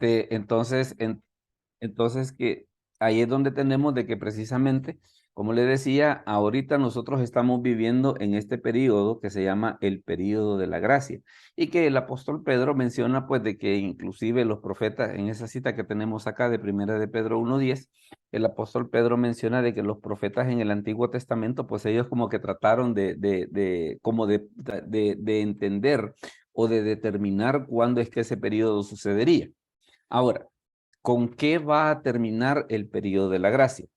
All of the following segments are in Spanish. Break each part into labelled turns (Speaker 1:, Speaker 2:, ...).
Speaker 1: Entonces, que ahí es donde tenemos de que precisamente, como le decía, ahorita nosotros estamos viviendo en este periodo que se llama el periodo de la gracia y que el apóstol Pedro menciona pues de que inclusive los profetas, en esa cita que tenemos acá de Primera de Pedro 1:10, el apóstol Pedro menciona de que los profetas en el Antiguo Testamento, pues ellos como que trataron de entender o de determinar cuándo es que ese periodo sucedería. Ahora, ¿con qué va a terminar el periodo de la gracia?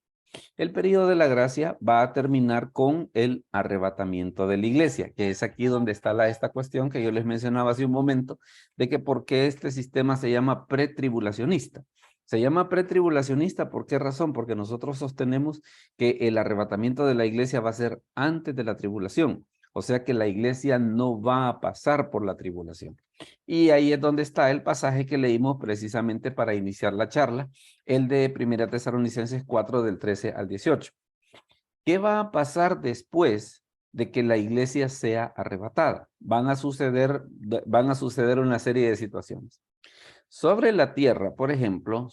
Speaker 1: El periodo de la gracia va a terminar con el arrebatamiento de la iglesia, que es aquí donde está esta cuestión que yo les mencionaba hace un momento, de que por qué este sistema se llama pretribulacionista. Se llama pretribulacionista, ¿por qué razón? Porque nosotros sostenemos que el arrebatamiento de la iglesia va a ser antes de la tribulación. O sea que la iglesia no va a pasar por la tribulación. Y ahí es donde está el pasaje que leímos precisamente para iniciar la charla, el de 1 Tesalonicenses 4 del 13 al 18. ¿Qué va a pasar después de que la iglesia sea arrebatada? Van a suceder una serie de situaciones. Sobre la tierra, por ejemplo,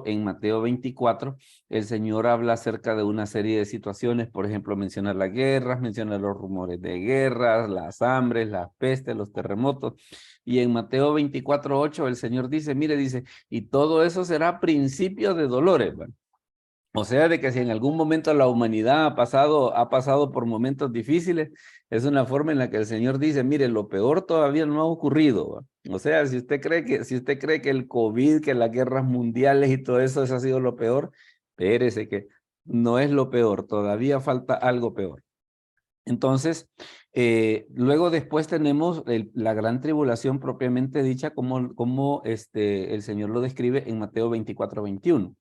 Speaker 1: en Mateo 24, el Señor habla acerca de una serie de situaciones, por ejemplo, menciona las guerras, menciona los rumores de guerras, las hambres, las pestes, los terremotos, y en Mateo 24:8 el Señor dice, mire, dice, y todo eso será principio de dolores. Bueno, o sea, de que si en algún momento la humanidad ha pasado por momentos difíciles, es una forma en la que el Señor dice, mire, lo peor todavía no ha ocurrido. ¿Va? O sea, si usted cree que el COVID, que las guerras mundiales y todo eso ha sido lo peor, espérese que no es lo peor, todavía falta algo peor. Entonces, luego después tenemos la gran tribulación propiamente dicha, como el Señor lo describe en Mateo 24:21.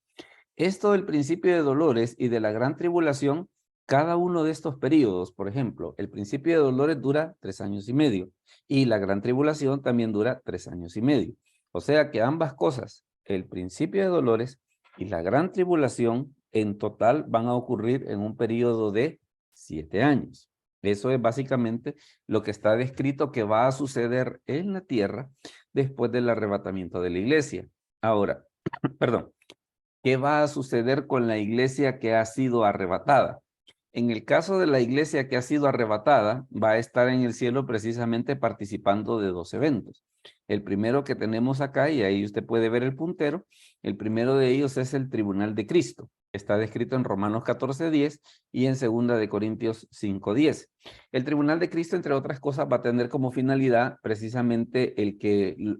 Speaker 1: Esto del principio de dolores y de la gran tribulación, cada uno de estos periodos, por ejemplo, el principio de dolores dura 3 años y medio y la gran tribulación también dura 3 años y medio. O sea que ambas cosas, el principio de dolores y la gran tribulación, en total van a ocurrir en un periodo de 7 años. Eso es básicamente lo que está descrito que va a suceder en la tierra después del arrebatamiento de la iglesia. Ahora, perdón. ¿Qué va a suceder con la iglesia que ha sido arrebatada? En el caso de la iglesia que ha sido arrebatada, va a estar en el cielo precisamente participando de dos eventos. El primero que tenemos acá, y ahí usted puede ver el puntero, el primero de ellos es el tribunal de Cristo. Está descrito en Romanos 14:10 y en 2 Corintios 5:10. El tribunal de Cristo, entre otras cosas, va a tener como finalidad precisamente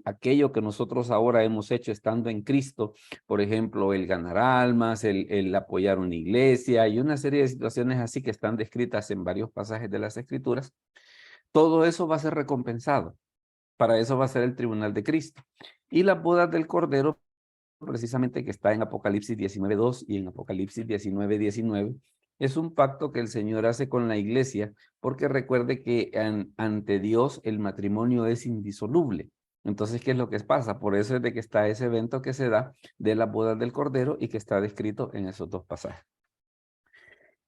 Speaker 1: aquello que nosotros ahora hemos hecho estando en Cristo, por ejemplo, el ganar almas, el apoyar una iglesia y una serie de situaciones así que están descritas en varios pasajes de las Escrituras, todo eso va a ser recompensado. Para eso va a ser el tribunal de Cristo. Y las bodas del Cordero, precisamente que está en Apocalipsis 19:2 y en Apocalipsis 19:19, es un pacto que el Señor hace con la iglesia, porque recuerde que ante Dios el matrimonio es indisoluble. Entonces, ¿qué es lo que pasa? Por eso es de que está ese evento que se da de las bodas del Cordero y que está descrito en esos dos pasajes.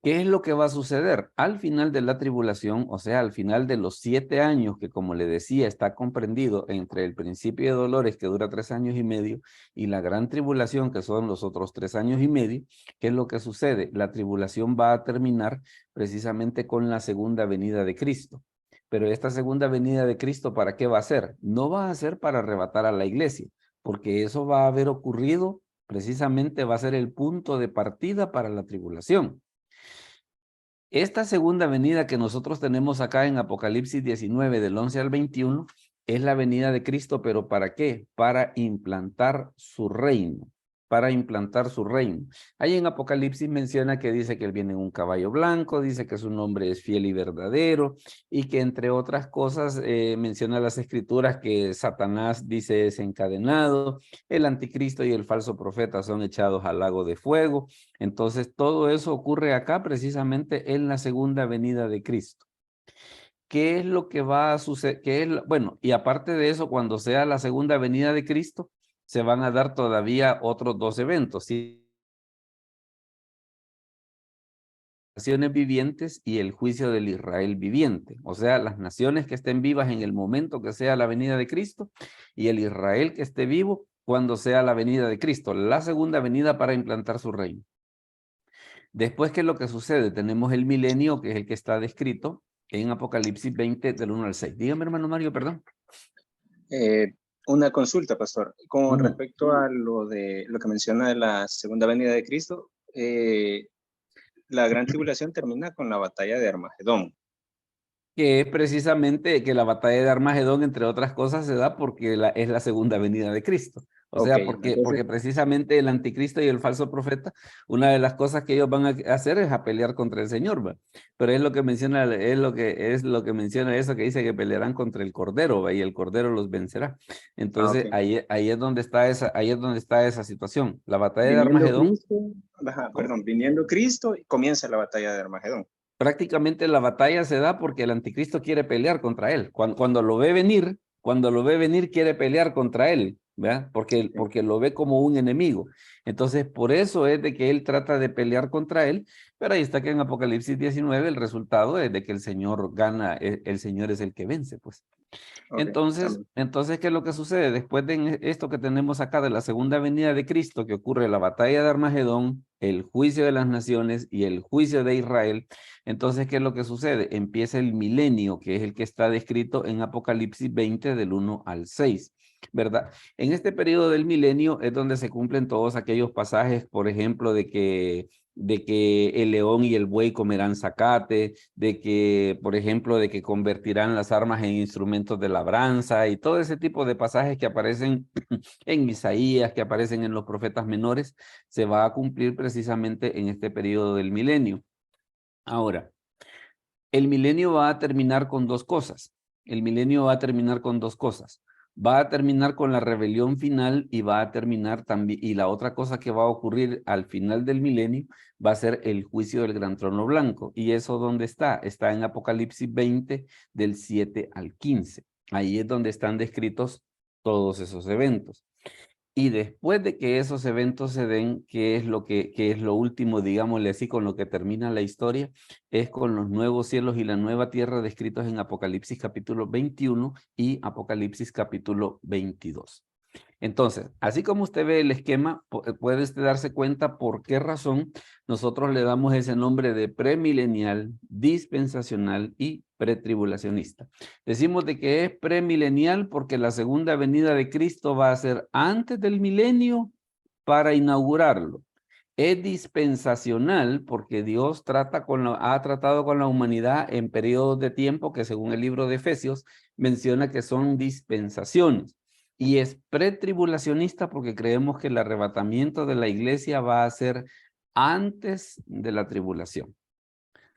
Speaker 1: ¿Qué es lo que va a suceder? Al final de la tribulación, o sea, al final de los 7 años que, como le decía, está comprendido entre el principio de dolores que dura 3 años y medio y la gran tribulación que son los otros 3 años y medio, ¿qué es lo que sucede? La tribulación va a terminar precisamente con la segunda venida de Cristo. Pero esta segunda venida de Cristo, ¿para qué va a ser? No va a ser para arrebatar a la iglesia, porque eso va a haber ocurrido, precisamente va a ser el punto de partida para la tribulación. Esta segunda venida que nosotros tenemos acá en Apocalipsis 19, del 11 al 21, es la venida de Cristo, pero ¿para qué? Para implantar su reino, para implantar su reino. Ahí en Apocalipsis menciona que dice que él viene en un caballo blanco, dice que su nombre es fiel y verdadero, y que entre otras cosas menciona las escrituras que Satanás dice es encadenado, el anticristo y el falso profeta son echados al lago de fuego. Entonces, todo eso ocurre acá precisamente en la segunda venida de Cristo. ¿Qué es lo que va a suceder? Bueno, y aparte de eso, cuando sea la segunda venida de Cristo, se van a dar todavía otros dos eventos. ¿Sí? naciones vivientes y el juicio del Israel viviente. O sea, las naciones que estén vivas en el momento que sea la venida de Cristo y el Israel que esté vivo cuando sea la venida de Cristo, la segunda venida para implantar su reino. Después, ¿qué es lo que sucede? Tenemos el milenio, que es el que está descrito en Apocalipsis 20, del 1 al 6. Dígame, hermano Mario, perdón.
Speaker 2: Eh, una consulta, pastor. Con respecto a lo que menciona de la segunda venida de Cristo, la gran tribulación termina con la batalla de Armagedón.
Speaker 1: Que es precisamente que la batalla de Armagedón, entre otras cosas, se da porque es la segunda venida de Cristo. O sea,
Speaker 2: Okay,
Speaker 1: porque
Speaker 2: entonces,
Speaker 1: precisamente el anticristo y el falso profeta, una de las cosas que ellos van a hacer es a pelear contra el Señor, ¿va? Pero es lo que menciona, es lo que menciona eso que dice que pelearán contra el Cordero, ¿va? Y el Cordero los vencerá. Entonces,
Speaker 2: okay.
Speaker 1: ahí es donde está esa situación. La batalla de
Speaker 2: Viniendo
Speaker 1: Armagedón.
Speaker 2: Cristo, perdón, viniendo Cristo, comienza la batalla de Armagedón.
Speaker 1: Prácticamente la batalla se da porque el anticristo quiere pelear contra él. Cuando lo ve venir quiere pelear contra él, ¿verdad?
Speaker 2: Okay.
Speaker 1: Porque lo ve como un enemigo. Entonces, por eso es de que él trata de pelear contra él, pero ahí está que en Apocalipsis 19 el resultado es de que el Señor gana, el Señor es el que vence, pues.
Speaker 2: Okay,
Speaker 1: Entonces, ¿qué es lo que sucede? Después de esto que tenemos acá de la segunda venida de Cristo, que ocurre la batalla de Armagedón, el juicio de las naciones y el juicio de Israel, entonces, ¿qué es lo que sucede? Empieza el milenio, que es el que está descrito en Apocalipsis 20 del 1 al 6, ¿verdad? En este periodo del milenio es donde se cumplen todos aquellos pasajes, por ejemplo, de que el león y el buey comerán zacate, de que, por ejemplo, de que convertirán las armas en instrumentos de labranza y todo ese tipo de pasajes que aparecen en Isaías, que aparecen en los profetas menores, se va a cumplir precisamente en este periodo del milenio. Ahora, el milenio va a terminar con dos cosas. El milenio va a terminar con dos cosas. Va a terminar con la rebelión final y va a terminar también, y la otra cosa que va a ocurrir al final del milenio va a ser el juicio del gran trono blanco. ¿Y eso dónde está? Está en Apocalipsis 20 del 7 al 15. Ahí es donde están descritos todos esos eventos. Y después de que esos eventos se den, qué es lo último, digámosle así, con lo que termina la historia, es con los nuevos cielos y la nueva tierra descritos en Apocalipsis capítulo 21 y Apocalipsis capítulo 22. Entonces, así como usted ve el esquema, puede usted darse cuenta por qué razón nosotros le damos ese nombre de premilenial, dispensacional y pretribulacionista. Decimos de que es premilenial porque la segunda venida de Cristo va a ser antes del milenio para inaugurarlo. Es dispensacional porque Dios ha tratado con la humanidad en periodos de tiempo que según el libro de Efesios menciona que son dispensaciones. Y es pretribulacionista porque creemos que el arrebatamiento de la iglesia va a ser antes de la tribulación.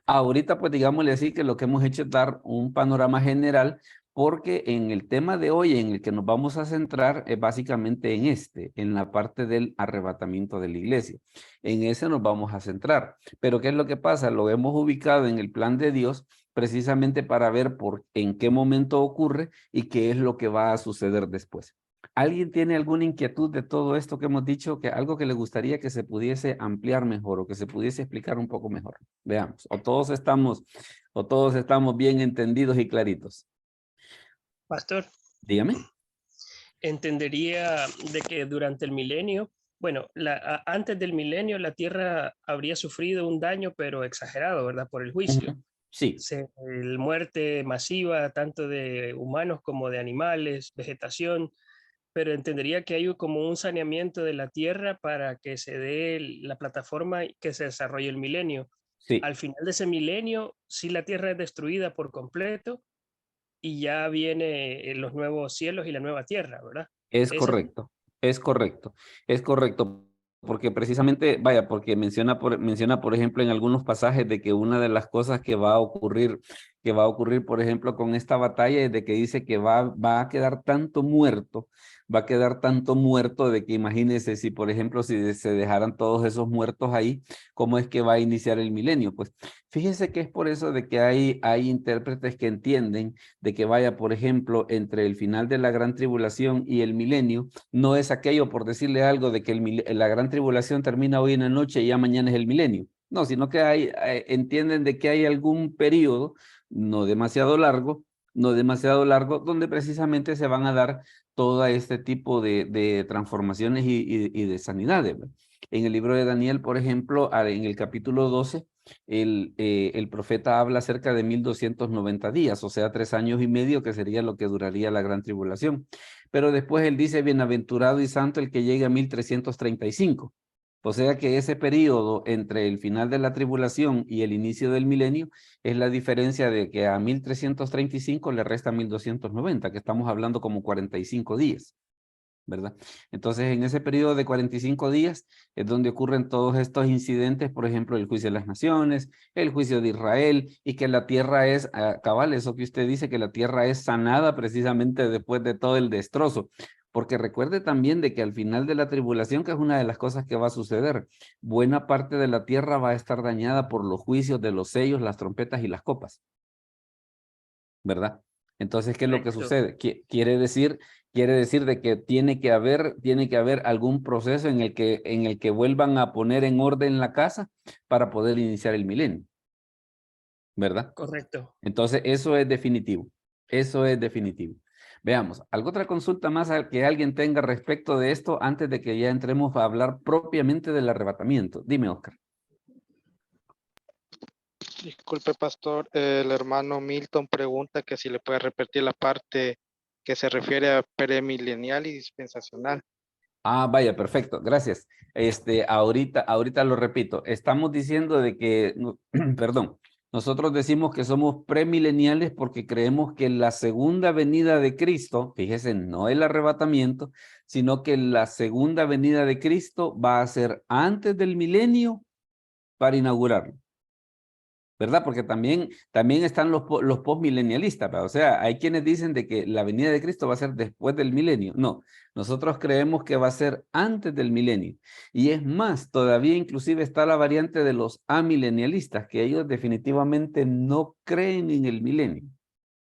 Speaker 1: Ahorita, pues digámosle así que lo que hemos hecho es dar un panorama general porque en el tema de hoy en el que nos vamos a centrar es básicamente en la parte del arrebatamiento de la iglesia. En ese nos vamos a centrar. Pero ¿qué es lo que pasa? Lo hemos ubicado en el plan de Dios precisamente para ver en qué momento ocurre y qué es lo que va a suceder después. ¿Alguien tiene alguna inquietud de todo esto que hemos dicho? Que algo que le gustaría que se pudiese ampliar mejor o que se pudiese explicar un poco mejor. Veamos, o todos estamos bien entendidos y claritos.
Speaker 3: Pastor,
Speaker 1: Dígame.
Speaker 3: entendería de que durante el milenio, bueno, antes del milenio la Tierra habría sufrido un daño, pero exagerado, ¿verdad? Por el juicio.
Speaker 1: Sí.
Speaker 3: Muerte masiva, tanto de humanos como de animales, vegetación, pero entendería que hay como un saneamiento de la Tierra para que se dé la plataforma y que se desarrolle el milenio.
Speaker 1: Sí.
Speaker 3: Al final de ese milenio, sí la Tierra es destruida por completo y ya viene los nuevos cielos y la nueva tierra, ¿verdad?
Speaker 1: Es correcto, es correcto, es correcto, porque precisamente, vaya, porque menciona, por ejemplo, en algunos pasajes de que una de las cosas que va a ocurrir, por ejemplo, con esta batalla es de que dice que va a quedar tanto muerto, va a quedar tanto muerto de que imagínese si, por ejemplo, si se dejaran todos esos muertos ahí, ¿cómo es que va a iniciar el milenio? Pues fíjese que es por eso de que hay intérpretes que entienden de que vaya, por ejemplo, entre el final de la gran tribulación y el milenio, no es aquello por decirle algo de que la gran tribulación termina hoy en la noche y ya mañana es el milenio. No, sino que entienden de que hay algún periodo, no demasiado largo, donde precisamente se van a dar todo este tipo de transformaciones y de sanidades, ¿verdad? En el libro de Daniel, por ejemplo, en el capítulo 12, el profeta habla acerca de 1290 días, o sea, 3 años y medio, que sería lo que duraría la gran tribulación. Pero después él dice, bienaventurado y santo el que llegue a 1335. O sea que ese periodo entre el final de la tribulación y el inicio del milenio es la diferencia de que a 1335 le resta 1290, que estamos hablando como 45 días, ¿verdad? Entonces, en ese periodo de 45 días es donde ocurren todos estos incidentes, por ejemplo, el juicio de las naciones, el juicio de Israel, y que la tierra es, cabal, eso que usted dice, que la tierra es sanada precisamente después de todo el destrozo. Porque recuerde también de que al final de la tribulación, que es una de las cosas que va a suceder, buena parte de la tierra va a estar dañada por los juicios de los sellos, las trompetas y las copas, ¿verdad? Entonces, ¿qué es lo que
Speaker 3: Correcto.
Speaker 1: sucede? Quiere decir de que tiene que haber algún proceso en el que vuelvan a poner en orden la casa para poder iniciar el milenio, ¿verdad?
Speaker 3: Correcto.
Speaker 1: Entonces, eso es definitivo. Eso es definitivo. Veamos, ¿alguna otra consulta más que alguien tenga respecto de esto antes de que ya entremos a hablar propiamente del arrebatamiento? Dime, Oscar.
Speaker 4: Disculpe, pastor, el hermano Milton pregunta que si le puede repetir la parte que se refiere a premilenial y dispensacional.
Speaker 1: Ah, vaya, perfecto, gracias. Ahorita lo repito. Estamos diciendo de que, perdón, nosotros decimos que somos premileniales porque creemos que la segunda venida de Cristo, fíjese, no el arrebatamiento, sino que la segunda venida de Cristo va a ser antes del milenio para inaugurarlo. ¿Verdad? Porque también están los postmilenialistas, ¿verdad? O sea, hay quienes dicen de que la venida de Cristo va a ser después del milenio. No, nosotros creemos que va a ser antes del milenio. Y es más, todavía inclusive está la variante de los amilenialistas, que ellos definitivamente no creen en el milenio,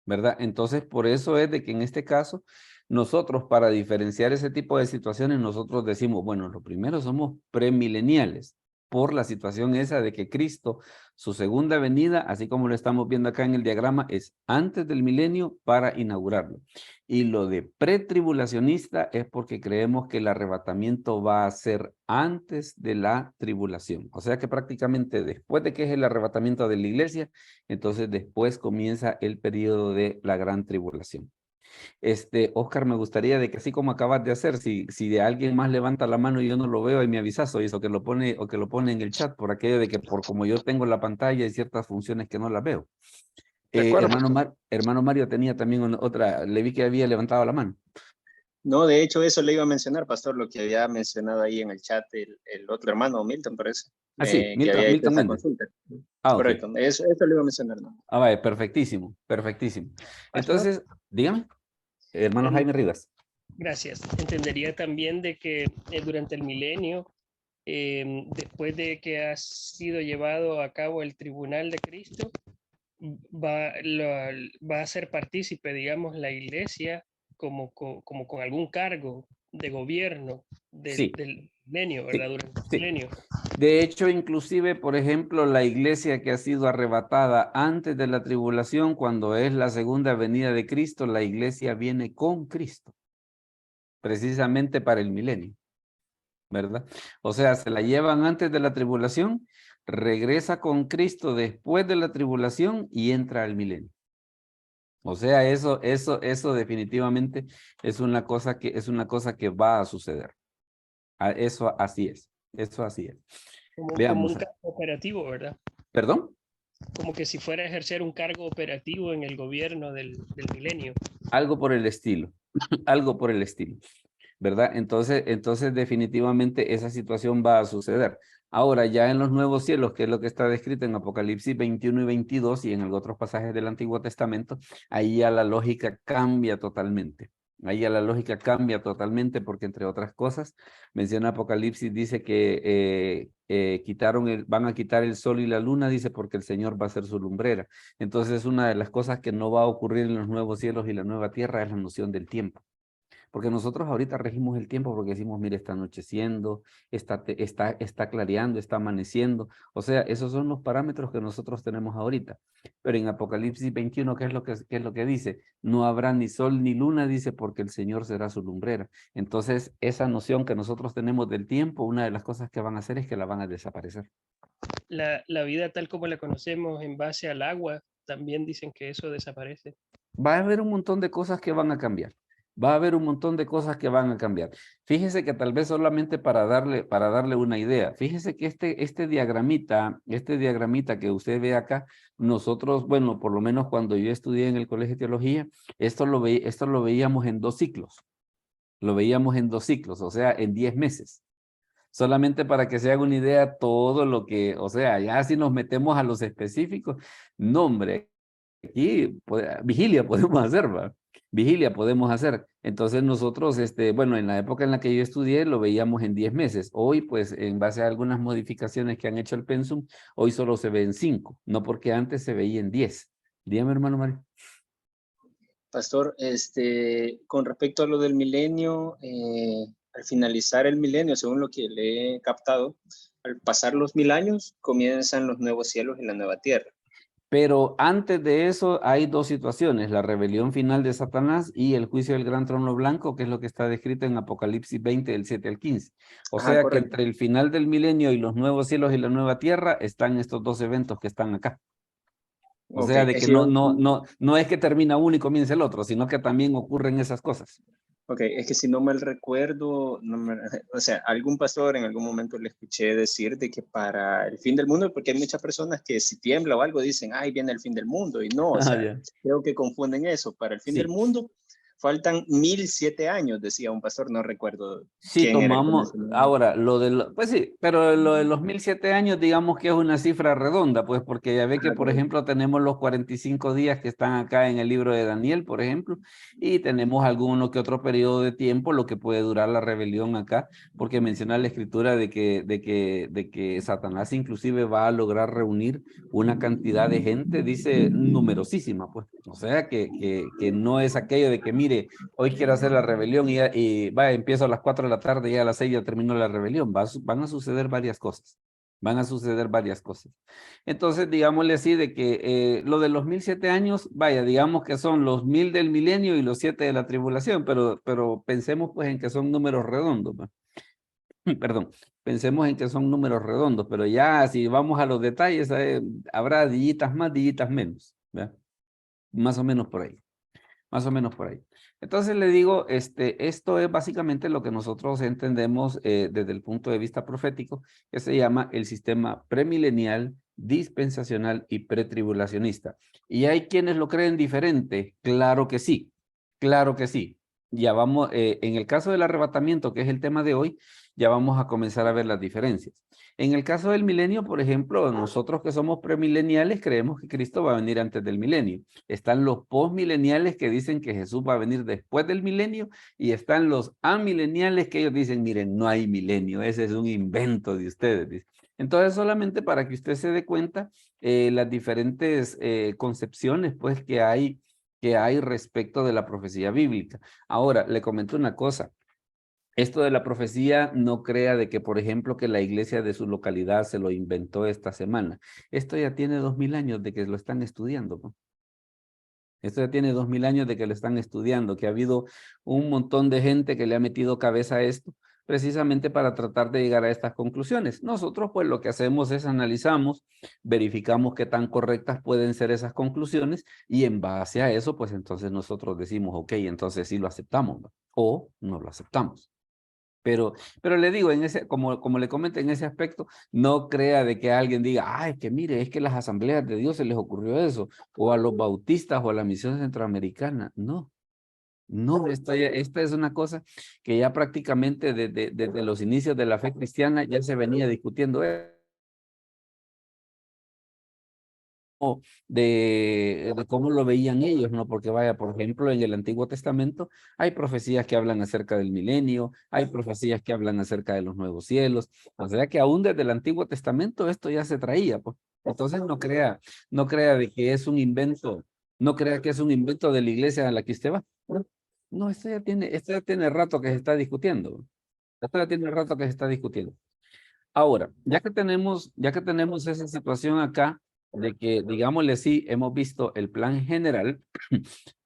Speaker 1: ¿verdad? Entonces, por eso es de que en este caso, nosotros para diferenciar ese tipo de situaciones, nosotros decimos, bueno, lo primero somos premileniales, por la situación esa de que Cristo, su segunda venida, así como lo estamos viendo acá en el diagrama, es antes del milenio para inaugurarlo. Y lo de pretribulacionista es porque creemos que el arrebatamiento va a ser antes de la tribulación. O sea que prácticamente después de que es el arrebatamiento de la iglesia, entonces después comienza el periodo de la gran tribulación. Oscar, me gustaría de que así como acabas de hacer, si de alguien más levanta la mano y yo no lo veo y me avisas, o eso que lo pone en el chat, por aquello de que por como yo tengo la pantalla hay ciertas funciones que no las veo.
Speaker 4: De acuerdo, pastor.
Speaker 1: Hermano Mario tenía también otra, le vi que había levantado la mano.
Speaker 2: No, de hecho, eso le iba a mencionar, pastor, lo que había mencionado ahí en el chat el otro hermano, Milton, por eso,
Speaker 1: Ah, sí,
Speaker 2: que había hecho
Speaker 1: Milton
Speaker 2: esa
Speaker 1: Méndez.
Speaker 2: consulta.
Speaker 1: Ah, ok.
Speaker 2: Correcto, eso le iba a mencionar, ¿no?
Speaker 1: Ah, vaya, perfectísimo, perfectísimo.
Speaker 3: Pastor,
Speaker 1: Entonces, dígame, hermano
Speaker 3: en-
Speaker 1: Jaime Rivas.
Speaker 3: gracias. Entendería también de que durante el milenio, después de que ha sido llevado a cabo el tribunal de Cristo, va a ser partícipe, digamos, la iglesia como con algún cargo de gobierno
Speaker 1: Sí,
Speaker 3: del milenio, ¿verdad?
Speaker 1: sí,
Speaker 3: Durante el
Speaker 1: sí.
Speaker 3: milenio.
Speaker 1: De hecho, inclusive, por ejemplo, la iglesia que ha sido arrebatada antes de la tribulación, cuando es la segunda venida de Cristo, la iglesia viene con Cristo, precisamente para el milenio, ¿verdad? O sea, se la llevan antes de la tribulación, regresa con Cristo después de la tribulación y entra al milenio. O sea, eso definitivamente es una cosa que va a suceder. Eso así es. Eso así es.
Speaker 3: Como un
Speaker 1: Veamos.
Speaker 3: cargo operativo, ¿verdad?
Speaker 1: ¿Perdón?
Speaker 3: Como que si fuera a ejercer un cargo operativo en el gobierno del milenio.
Speaker 1: Algo por el estilo. Algo por el estilo. ¿Verdad? Entonces definitivamente esa situación va a suceder. Ahora, ya en los nuevos cielos, que es lo que está descrito en Apocalipsis 21 y 22 y en otros pasajes del Antiguo Testamento, ahí ya la lógica cambia totalmente. Ahí ya la lógica cambia totalmente porque, entre otras cosas, menciona Apocalipsis, dice que van a quitar el sol y la luna, dice, porque el Señor va a ser su lumbrera. Entonces, una de las cosas que no va a ocurrir en los nuevos cielos y la nueva tierra es la noción del tiempo. Porque nosotros ahorita regimos el tiempo porque decimos, mire, está anocheciendo, está clareando, está amaneciendo. O sea, esos son los parámetros que nosotros tenemos ahorita. Pero en Apocalipsis 21, ¿qué es lo que dice? No habrá ni sol ni luna, dice, porque el Señor será su lumbrera. Entonces, esa noción que nosotros tenemos del tiempo, una de las cosas que van a hacer es que la van a desaparecer.
Speaker 3: La vida tal como la conocemos en base al agua, también dicen que eso desaparece.
Speaker 1: Va a haber un montón de cosas que van a cambiar. Va a haber un montón de cosas que van a cambiar. Fíjese que tal vez solamente para darle una idea, fíjese que este diagramita que usted ve acá, nosotros, bueno, por lo menos cuando yo estudié en el Colegio de Teología, esto lo veíamos en 2 ciclos. Lo veíamos en 2 ciclos, o sea, en 10 meses. Solamente para que se haga una idea todo lo que, o sea, ya si nos metemos a los específicos, no, hombre, aquí vigilia podemos hacer, ¿va? Vigilia podemos hacer. Entonces nosotros, bueno, en la época en la que yo estudié lo veíamos en 10 meses. Hoy, pues, en base a algunas modificaciones que han hecho el pensum, hoy solo se ve en 5, no porque antes se veía en 10. Dígame, hermano Mario.
Speaker 2: Pastor, con respecto a lo del milenio, al finalizar el milenio, según lo que le he captado, al pasar los 1000 años, comienzan los nuevos cielos y la nueva tierra.
Speaker 1: Pero antes de eso hay 2 situaciones, la rebelión final de Satanás y el juicio del gran trono blanco, que es lo que está descrito en Apocalipsis 20, del 7 al 15. O sea
Speaker 2: correcto.
Speaker 1: que entre el final del milenio y los nuevos cielos y la nueva tierra están estos 2 eventos que están acá. O sea, de que no es que termina uno y comienza el otro, sino que también ocurren esas cosas.
Speaker 2: Ok, es que si no mal recuerdo, o sea, algún pastor en algún momento le escuché decir de que para el fin del mundo, porque hay muchas personas que si tiembla o algo dicen, ay, viene el fin del mundo, y no, o sea, creo que confunden eso. Para el fin del mundo faltan 1007 años, decía un pastor, no recuerdo
Speaker 1: Sí, tomamos, ahora, pues sí, pero lo de los 1007 años, digamos que es una cifra redonda, pues, porque ya ve que, por ejemplo, tenemos los 45 días que están acá en el libro de Daniel, por ejemplo, y tenemos alguno que otro periodo de tiempo, lo que puede durar la rebelión acá, porque menciona la escritura de que Satanás inclusive va a lograr reunir una cantidad de gente, dice, numerosísima, pues, o sea, que no es aquello de que, mire, hoy quiero hacer la rebelión y empiezo a las 4 de la tarde y a las 6 ya termino la rebelión. Van a suceder varias cosas. Van a suceder varias cosas. Entonces, digámosle así, de que lo de los 1007 años, vaya, digamos que son los 1000 del milenio y los 7 de la tribulación, pero pensemos pues en que son números redondos, ¿va? Perdón, pensemos en que son números redondos, pero ya si vamos a los detalles, habrá dillitas más, dillitas menos, ¿verdad? Más o menos por ahí. Más o menos por ahí. Entonces le digo, esto es básicamente lo que nosotros entendemos desde el punto de vista profético, que se llama el sistema premilenial, dispensacional y pretribulacionista. ¿Y hay quienes lo creen diferente? Claro que sí, claro que sí. Ya vamos, en el caso del arrebatamiento, que es el tema de hoy, ya vamos a comenzar a ver las diferencias. En el caso del milenio, por ejemplo, nosotros que somos premileniales creemos que Cristo va a venir antes del milenio. Están los postmileniales que dicen que Jesús va a venir después del milenio y están los amileniales que ellos dicen, miren, no hay milenio, ese es un invento de ustedes. Entonces, solamente para que usted se dé cuenta las diferentes concepciones pues que hay respecto de la profecía bíblica. Ahora, le comento una cosa. Esto de la profecía no crea de que, por ejemplo, que la iglesia de su localidad se lo inventó esta semana. Esto ya tiene 2000 años de que lo están estudiando, ¿no? Esto ya tiene 2000 años de que lo están estudiando, que ha habido un montón de gente que le ha metido cabeza a esto, precisamente para tratar de llegar a estas conclusiones. Nosotros, pues, lo que hacemos es analizamos, verificamos qué tan correctas pueden ser esas conclusiones y en base a eso, pues, entonces nosotros decimos, ok, entonces sí lo aceptamos, ¿no? O no lo aceptamos. Pero le digo, como le comenté en ese aspecto, no crea de que alguien diga, ay, que mire, es que las asambleas de Dios se les ocurrió eso, o a los bautistas o a la misión centroamericana. No, no, esta es una cosa que ya prácticamente desde los inicios de la fe cristiana ya se venía discutiendo. De cómo lo veían ellos, ¿no? Porque vaya, por ejemplo, en el Antiguo Testamento hay profecías que hablan acerca del milenio, hay profecías que hablan acerca de los nuevos cielos, o sea que aún desde el Antiguo Testamento esto ya se traía, pues. Entonces no crea de que es un invento, no crea que es un invento de la iglesia a la que usted va, ¿no? No, esto ya tiene rato que se está discutiendo. Esto ya tiene rato que se está discutiendo. Ahora, ya que tenemos esa situación acá, de que, digámosle así, hemos visto el plan general,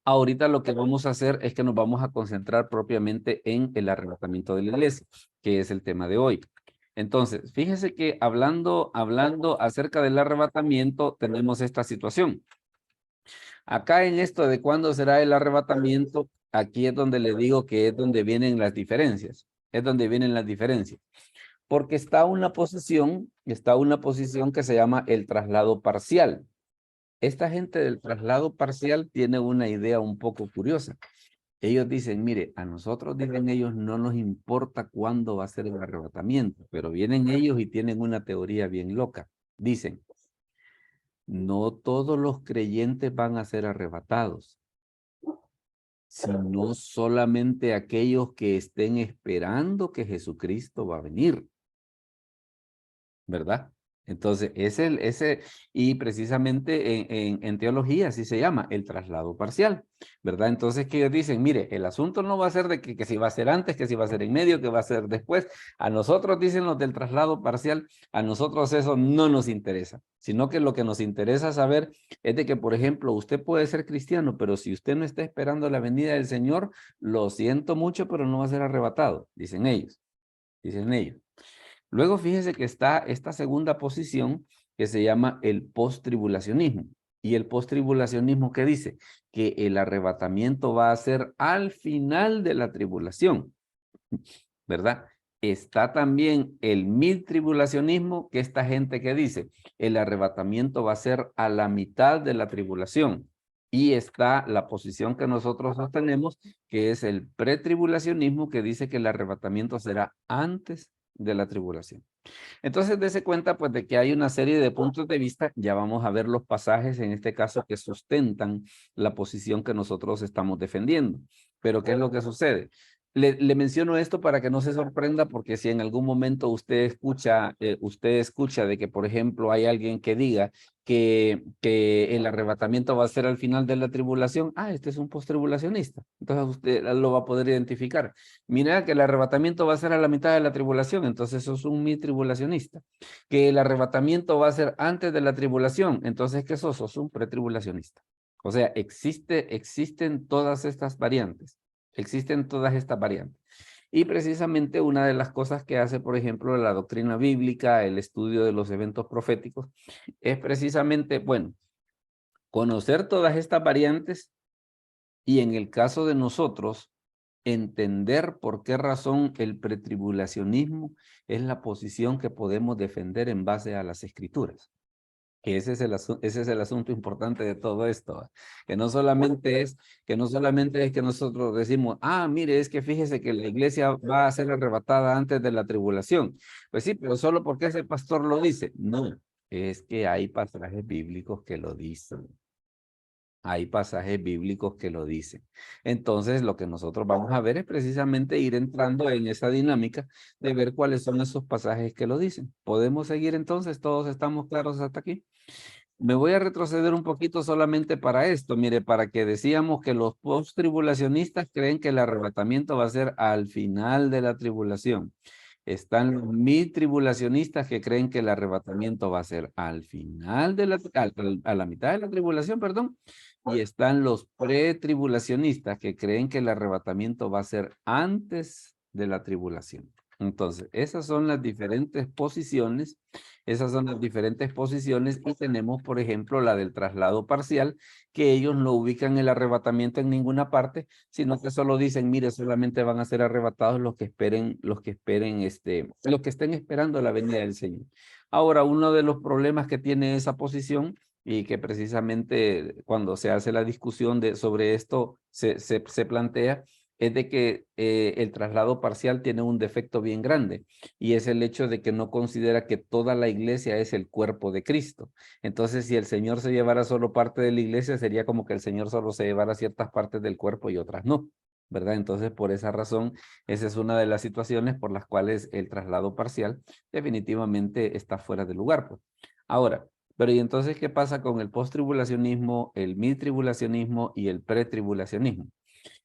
Speaker 1: ahorita lo que vamos a hacer es que nos vamos a concentrar propiamente en el arrebatamiento de la iglesia, que es el tema de hoy. Entonces, fíjese que hablando acerca del arrebatamiento, tenemos esta situación. Acá en esto de cuándo será el arrebatamiento, aquí es donde le digo que es donde vienen las diferencias. Es donde vienen las diferencias. Porque está una posición que se llama el traslado parcial. Esta gente del traslado parcial tiene una idea un poco curiosa. Ellos dicen, mire, a nosotros, dicen ellos, no nos importa cuándo va a ser el arrebatamiento, pero vienen ellos y tienen una teoría bien loca. Dicen, no todos los creyentes van a ser arrebatados, sino solamente aquellos que estén esperando que Jesucristo va a venir. ¿Verdad? Entonces, y precisamente en teología así se llama, el traslado parcial, ¿verdad? Entonces, que ellos dicen, mire, el asunto no va a ser de que si va a ser antes, que si va a ser en medio, que va a ser después. A nosotros, dicen los del traslado parcial, a nosotros eso no nos interesa, sino que lo que nos interesa saber es de que, por ejemplo, usted puede ser cristiano, pero si usted no está esperando la venida del Señor, lo siento mucho, pero no va a ser arrebatado, dicen ellos, dicen ellos. Luego fíjese que está esta segunda posición que se llama el post-tribulacionismo. Y el post-tribulacionismo, ¿qué dice? Que el arrebatamiento va a ser al final de la tribulación, ¿verdad? Está también el mid-tribulacionismo, que esta gente que dice, el arrebatamiento va a ser a la mitad de la tribulación. Y está la posición que nosotros sostenemos, que es el pretribulacionismo, que dice que el arrebatamiento será antes de la tribulación. Entonces, dése cuenta pues de que hay una serie de puntos de vista. Ya vamos a ver los pasajes en este caso que sustentan la posición que nosotros estamos defendiendo. Pero ¿qué es lo que sucede? Le menciono esto para que no se sorprenda, porque si en algún momento usted escucha de que, por ejemplo, hay alguien que diga que el arrebatamiento va a ser al final de la tribulación, este es un postribulacionista. Entonces usted lo va a poder identificar. Mira que el arrebatamiento va a ser a la mitad de la tribulación, entonces sos un mitribulacionista. Que el arrebatamiento va a ser antes de la tribulación, entonces ¿qué sos? Sos un pretribulacionista. O sea, existen todas estas variantes. Existen todas estas variantes. Y precisamente una de las cosas que hace, por ejemplo, la doctrina bíblica, el estudio de los eventos proféticos, es precisamente, bueno, conocer todas estas variantes y en el caso de nosotros, entender por qué razón el pretribulacionismo es la posición que podemos defender en base a las escrituras. Que ese es el asunto importante de todo esto, que no solamente es que nosotros decimos, mire, es que fíjese que la iglesia va a ser arrebatada antes de la tribulación. Pues sí, pero solo porque ese pastor lo dice. No, es que hay pasajes bíblicos que lo dicen. Hay pasajes bíblicos que lo dicen. Entonces, lo que nosotros vamos a ver es precisamente ir entrando en esa dinámica de ver cuáles son esos pasajes que lo dicen. ¿Podemos seguir entonces? ¿Todos estamos claros hasta aquí? Me voy a retroceder un poquito solamente para esto. Mire, para que decíamos que los post-tribulacionistas creen que el arrebatamiento va a ser al final de la tribulación. Están los mid-tribulacionistas que creen que el arrebatamiento va a ser al final de a la mitad de la tribulación, perdón. Y están los pretribulacionistas que creen que el arrebatamiento va a ser antes de la tribulación. Entonces, esas son las diferentes posiciones. Y tenemos, por ejemplo, la del traslado parcial, que ellos no ubican el arrebatamiento en ninguna parte, sino que solo dicen, mire, solamente van a ser arrebatados los que estén esperando la venida del Señor. Ahora, uno de los problemas que tiene esa posición y que precisamente cuando se hace la discusión sobre esto se plantea, es de que el traslado parcial tiene un defecto bien grande, y es el hecho de que no considera que toda la iglesia es el cuerpo de Cristo. Entonces, si el Señor se llevara solo parte de la iglesia, sería como que el Señor solo se llevara ciertas partes del cuerpo y otras no, ¿verdad? Entonces, por esa razón, esa es una de las situaciones por las cuales el traslado parcial definitivamente está fuera de lugar, pues. Ahora, pero ¿y entonces qué pasa con el post-tribulacionismo, el mid-tribulacionismo y el pretribulacionismo?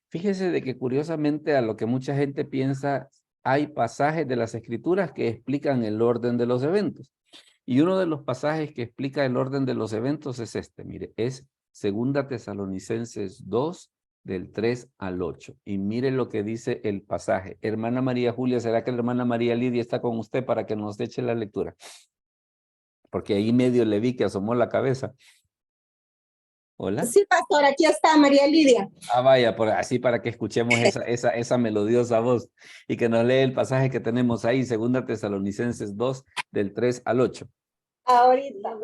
Speaker 1: Fíjese de que curiosamente a lo que mucha gente piensa, hay pasajes de las Escrituras que explican el orden de los eventos. Y uno de los pasajes que explica el orden de los eventos es este, mire, es 2 Tesalonicenses 2, del 3 al 8. Y mire lo que dice el pasaje. Hermana María Julia, ¿será que la hermana María Lidia está con usted para que nos eche la lectura? Porque ahí medio le vi que asomó la cabeza. Hola.
Speaker 5: Sí, pastor, aquí está María Lidia.
Speaker 1: Ah, vaya, por así para que escuchemos esa melodiosa voz y que nos lee el pasaje que tenemos ahí, 2 Tesalonicenses 2, del 3 al 8.
Speaker 5: Ahorita.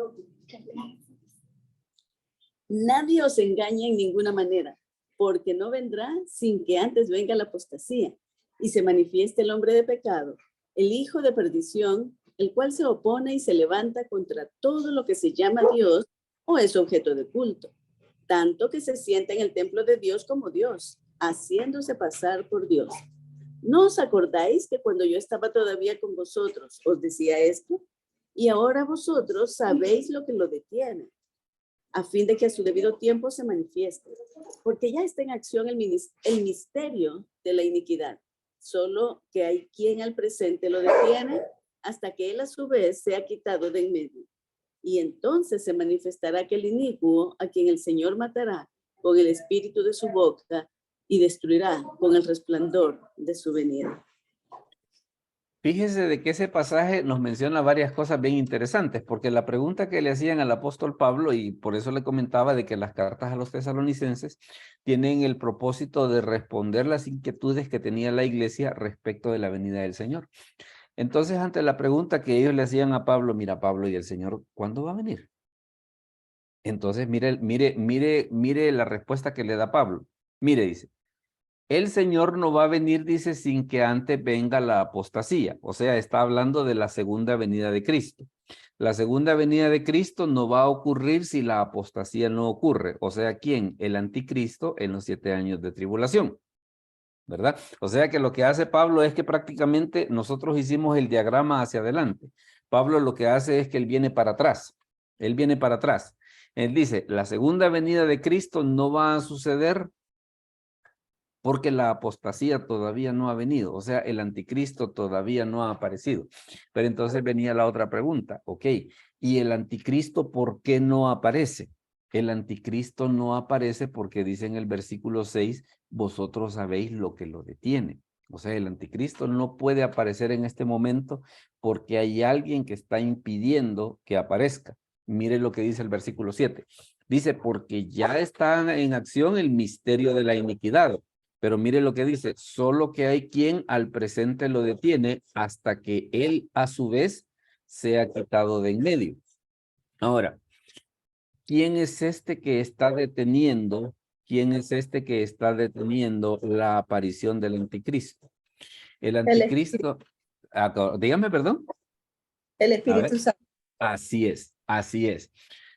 Speaker 6: Nadie os engaña en ninguna manera, porque no vendrá sin que antes venga la apostasía y se manifieste el hombre de pecado, el hijo de perdición, el cual se opone y se levanta contra todo lo que se llama Dios o es objeto de culto, tanto que se sienta en el templo de Dios como Dios, haciéndose pasar por Dios. ¿No os acordáis que cuando yo estaba todavía con vosotros os decía esto? Y ahora vosotros sabéis lo que lo detiene, a fin de que a su debido tiempo se manifieste, porque ya está en acción el misterio de la iniquidad, solo que hay quien al presente lo detiene hasta que él a su vez sea quitado de en medio. Y entonces se manifestará aquel inicuo a quien el Señor matará con el espíritu de su boca y destruirá con el resplandor de su venida.
Speaker 1: Fíjese de que ese pasaje nos menciona varias cosas bien interesantes, porque la pregunta que le hacían al apóstol Pablo, y por eso le comentaba de que las cartas a los tesalonicenses tienen el propósito de responder las inquietudes que tenía la iglesia respecto de la venida del Señor. Entonces, ante la pregunta que ellos le hacían a Pablo, mira Pablo, ¿y el Señor cuándo va a venir? Entonces, mire la respuesta que le da Pablo. Mire, dice, el Señor no va a venir, dice, sin que antes venga la apostasía. O sea, está hablando de la segunda venida de Cristo. La segunda venida de Cristo no va a ocurrir si la apostasía no ocurre. O sea, ¿quién? El anticristo en los 7 años de tribulación. ¿Verdad? O sea que lo que hace Pablo es que prácticamente nosotros hicimos el diagrama hacia adelante. Pablo lo que hace es que él viene para atrás. Él viene para atrás. Él dice, la segunda venida de Cristo no va a suceder porque la apostasía todavía no ha venido, o sea, el anticristo todavía no ha aparecido. Pero entonces venía la otra pregunta, ok, ¿y el anticristo por qué no aparece? El anticristo no aparece porque dice en el versículo 6, vosotros sabéis lo que lo detiene. O sea, el anticristo no puede aparecer en este momento porque hay alguien que está impidiendo que aparezca. Mire lo que dice el versículo 7. Dice, porque ya está en acción el misterio de la iniquidad. Pero mire lo que dice, solo que hay quien al presente lo detiene hasta que él a su vez sea quitado de en medio. Ahora, ¿quién es este que está deteniendo? ¿Quién es este que está deteniendo la aparición del anticristo? El anticristo, dígame, perdón.
Speaker 5: El Espíritu Santo.
Speaker 1: Así es, así es.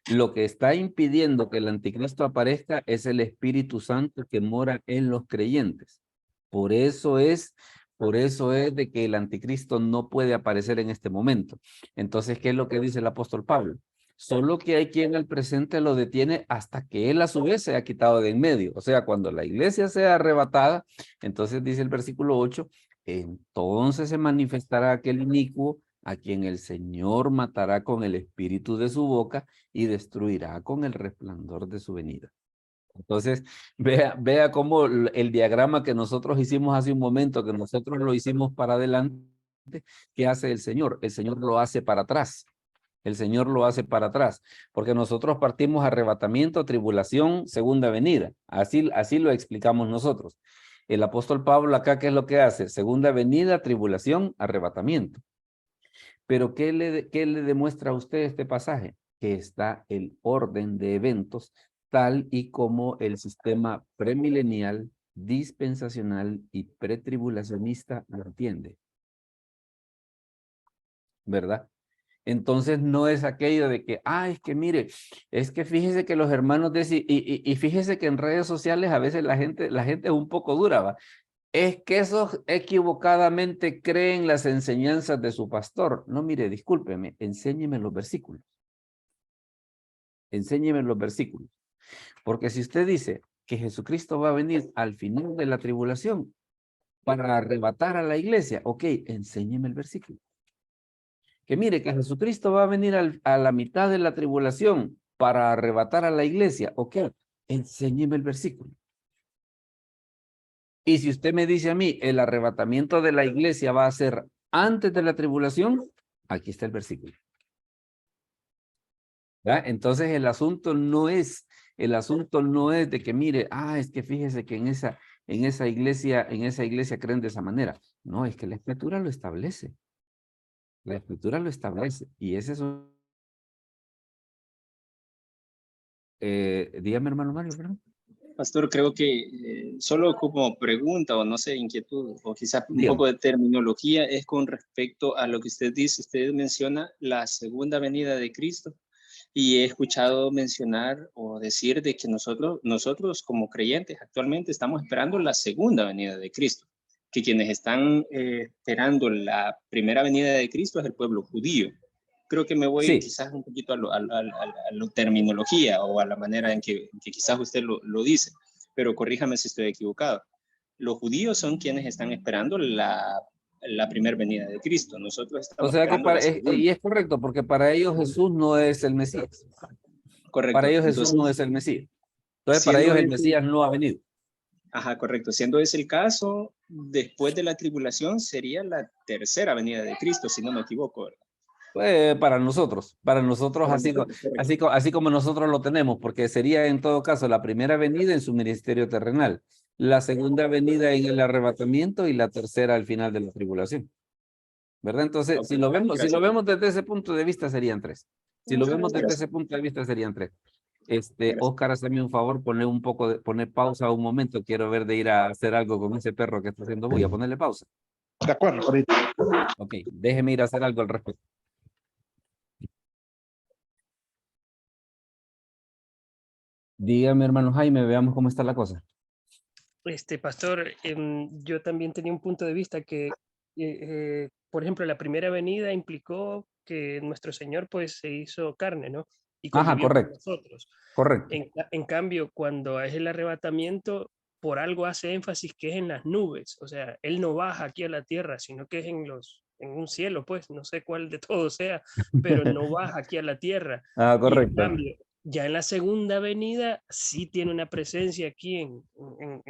Speaker 1: Lo que está impidiendo que el anticristo aparezca es el Espíritu Santo que mora en los creyentes. Por eso es de que el anticristo no puede aparecer en este momento. Entonces, ¿qué es lo que dice el apóstol Pablo? Solo que hay quien al presente lo detiene hasta que él a su vez se ha quitado de en medio. O sea, cuando la iglesia sea arrebatada, entonces dice el versículo 8, entonces se manifestará aquel inicuo a quien el Señor matará con el espíritu de su boca y destruirá con el resplandor de su venida. Entonces, vea cómo el diagrama que nosotros hicimos hace un momento, que nosotros lo hicimos para adelante, ¿qué hace el Señor? El Señor lo hace para atrás. El Señor lo hace para atrás, porque nosotros partimos arrebatamiento, tribulación, segunda venida. Así lo explicamos nosotros. El apóstol Pablo acá, ¿qué es lo que hace? Segunda venida, tribulación, arrebatamiento. Pero ¿qué le demuestra a usted este pasaje? Que está el orden de eventos tal y como el sistema premilenial, dispensacional y pretribulacionista lo entiende. ¿Verdad? Entonces no es aquello de que, es que mire, es que fíjese que los hermanos y fíjese que en redes sociales a veces la gente es un poco dura, ¿va? Es que esos equivocadamente creen las enseñanzas de su pastor. No, mire, discúlpeme, enséñeme los versículos. Enséñeme los versículos. Porque si usted dice, que Jesucristo va a venir al final de la tribulación para arrebatar a la iglesia. Ok, enséñeme el versículo. Que mire que Jesucristo va a venir a la mitad de la tribulación para arrebatar a la iglesia. Ok, enséñeme el versículo. Y si usted me dice a mí, el arrebatamiento de la iglesia va a ser antes de la tribulación, aquí está el versículo. ¿Ya? Entonces el asunto no es de que mire, es que fíjese que en esa iglesia creen de esa manera. No, es que la escritura lo establece. La escritura lo establece. Y ese es un... dígame, hermano Mario, perdón.
Speaker 2: Pastor, creo que solo como pregunta o no sé, inquietud o quizás un
Speaker 1: Dígame.
Speaker 2: poco de terminología es con respecto a lo que usted dice. Usted menciona la segunda venida de Cristo y he escuchado mencionar o decir de que nosotros como creyentes actualmente estamos esperando la segunda venida de Cristo, que quienes están esperando la primera venida de Cristo es el pueblo judío. Creo que me voy
Speaker 1: Sí.
Speaker 2: quizás un poquito a la terminología o a la manera en que quizás usted lo dice, pero corríjame si estoy equivocado. Los judíos son quienes están esperando la primera venida de Cristo. Nosotros
Speaker 1: O
Speaker 2: estamos
Speaker 1: sea que
Speaker 2: esperando la segunda.
Speaker 1: y es correcto, porque para ellos Jesús no es el Mesías.
Speaker 2: Correcto.
Speaker 1: Para ellos Jesús
Speaker 2: Entonces,
Speaker 1: no es el Mesías. Entonces para
Speaker 2: siendo
Speaker 1: ellos el
Speaker 2: ese-
Speaker 1: Mesías no ha venido.
Speaker 2: Ajá, correcto. Siendo ese el caso, después de la tribulación sería la tercera venida de Cristo, si no me equivoco, ¿verdad?
Speaker 1: Para nosotros
Speaker 2: Para
Speaker 1: así,
Speaker 2: nosotros, correcto.
Speaker 1: así como nosotros lo tenemos, porque sería en todo caso la primera venida en su ministerio terrenal, la segunda venida en el arrebatamiento y la tercera al final de la tribulación, ¿verdad? Entonces,
Speaker 2: Ok,
Speaker 1: si lo
Speaker 2: gracias.
Speaker 1: vemos desde ese punto de vista serían tres. Si lo vemos desde
Speaker 2: Gracias.
Speaker 1: ese punto de vista serían tres.
Speaker 2: Gracias.
Speaker 1: Oscar, hazme un favor, poner pausa un momento, quiero ver de ir a hacer algo con ese perro que está haciendo bulla, ponerle pausa.
Speaker 4: De acuerdo, ahorita.
Speaker 1: Ok, déjeme ir a hacer algo al respecto. Dígame, hermano Jaime, veamos cómo está la cosa.
Speaker 3: Pastor, yo también tenía un punto de vista que, por ejemplo, la primera venida implicó que nuestro Señor pues se hizo carne, ¿no? Y
Speaker 1: Ajá,
Speaker 3: convivió con
Speaker 1: correcto,
Speaker 3: nosotros.
Speaker 1: correcto.
Speaker 3: En cambio, cuando es el arrebatamiento, por algo hace énfasis que es en las nubes. O sea, Él no baja aquí a la tierra, sino que es en un cielo, pues, no sé cuál de todo sea, pero no baja aquí a la tierra. Y en
Speaker 1: Correcto.
Speaker 3: cambio, ya en la segunda venida sí tiene una presencia aquí en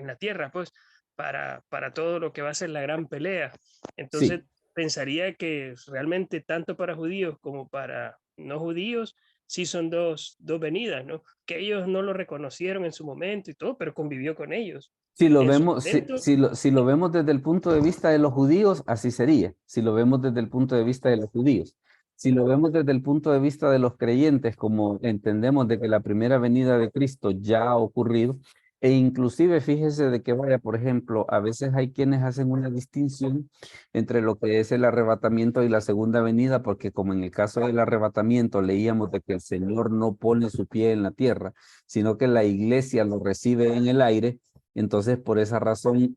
Speaker 3: la tierra, pues, para todo lo que va a ser la gran pelea. Entonces,
Speaker 1: Sí,
Speaker 3: pensaría que realmente tanto para judíos como para no judíos, sí son dos venidas, ¿no? Que ellos no lo reconocieron en su momento y todo, pero convivió con ellos.
Speaker 1: si lo
Speaker 3: En su
Speaker 1: vemos,
Speaker 3: momento,
Speaker 1: si lo vemos desde el punto de vista de los judíos, así sería. Si lo vemos desde el punto de vista de los judíos. Si lo vemos desde el punto de vista de los creyentes, como entendemos de que la primera venida de Cristo ya ha ocurrido, e inclusive fíjese de que vaya, por ejemplo, a veces hay quienes hacen una distinción entre lo que es el arrebatamiento y la segunda venida, porque como en el caso del arrebatamiento leíamos de que el Señor no pone su pie en la tierra, sino que la iglesia lo recibe en el aire. Entonces, por esa razón,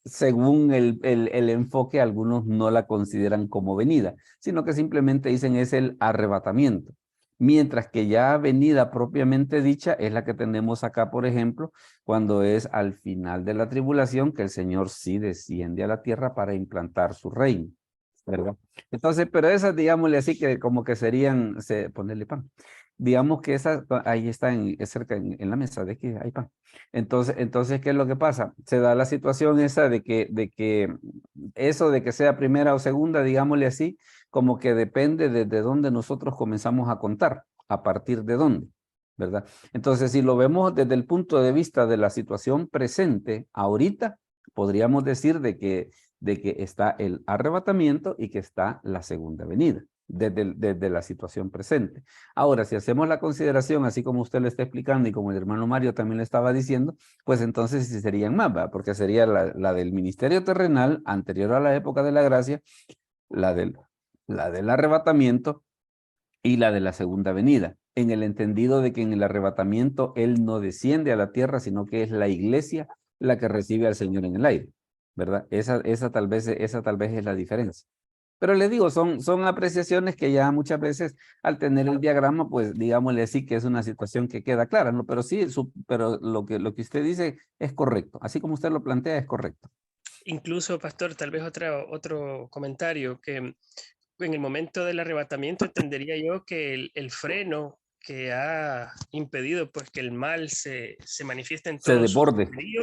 Speaker 1: según el enfoque, algunos no la consideran como venida, sino que simplemente dicen es el arrebatamiento. Mientras que ya venida propiamente dicha es la que tenemos acá, por ejemplo, cuando es al final de la tribulación que el Señor sí desciende a la tierra para implantar su reino, ¿verdad? Entonces, pero esas, digámosle así, que como que serían, ponerle pan. Digamos que esas, ahí está cerca en la mesa, de que hay pan. Entonces, ¿qué es lo que pasa? Se da la situación esa de que eso de que sea primera o segunda, digámosle así, como que depende desde dónde nosotros comenzamos a contar, a partir de dónde, ¿verdad? Entonces, si lo vemos desde el punto de vista de la situación presente, ahorita, podríamos decir de que está el arrebatamiento y que está la segunda venida. Desde la situación presente. Ahora, si hacemos la consideración, así como usted le está explicando y como el hermano Mario también le estaba diciendo, pues entonces sí serían más, ¿verdad? Porque sería la del ministerio terrenal anterior a la época de la gracia, la del arrebatamiento y la de la segunda venida, en el entendido de que en el arrebatamiento Él no desciende a la tierra, sino que es la iglesia la que recibe al Señor en el aire, ¿verdad? Esa tal vez es la diferencia. Pero le digo, son apreciaciones que ya muchas veces al tener el diagrama, pues digámosle así que es una situación que queda clara, ¿no? Pero sí, pero lo que usted dice es correcto. Así como usted lo plantea, es correcto.
Speaker 3: Incluso, pastor, tal vez otro comentario, que en el momento del arrebatamiento entendería yo que el freno que ha impedido pues que el mal se manifieste en
Speaker 1: Se
Speaker 3: todo su
Speaker 1: desborde.
Speaker 3: poderío,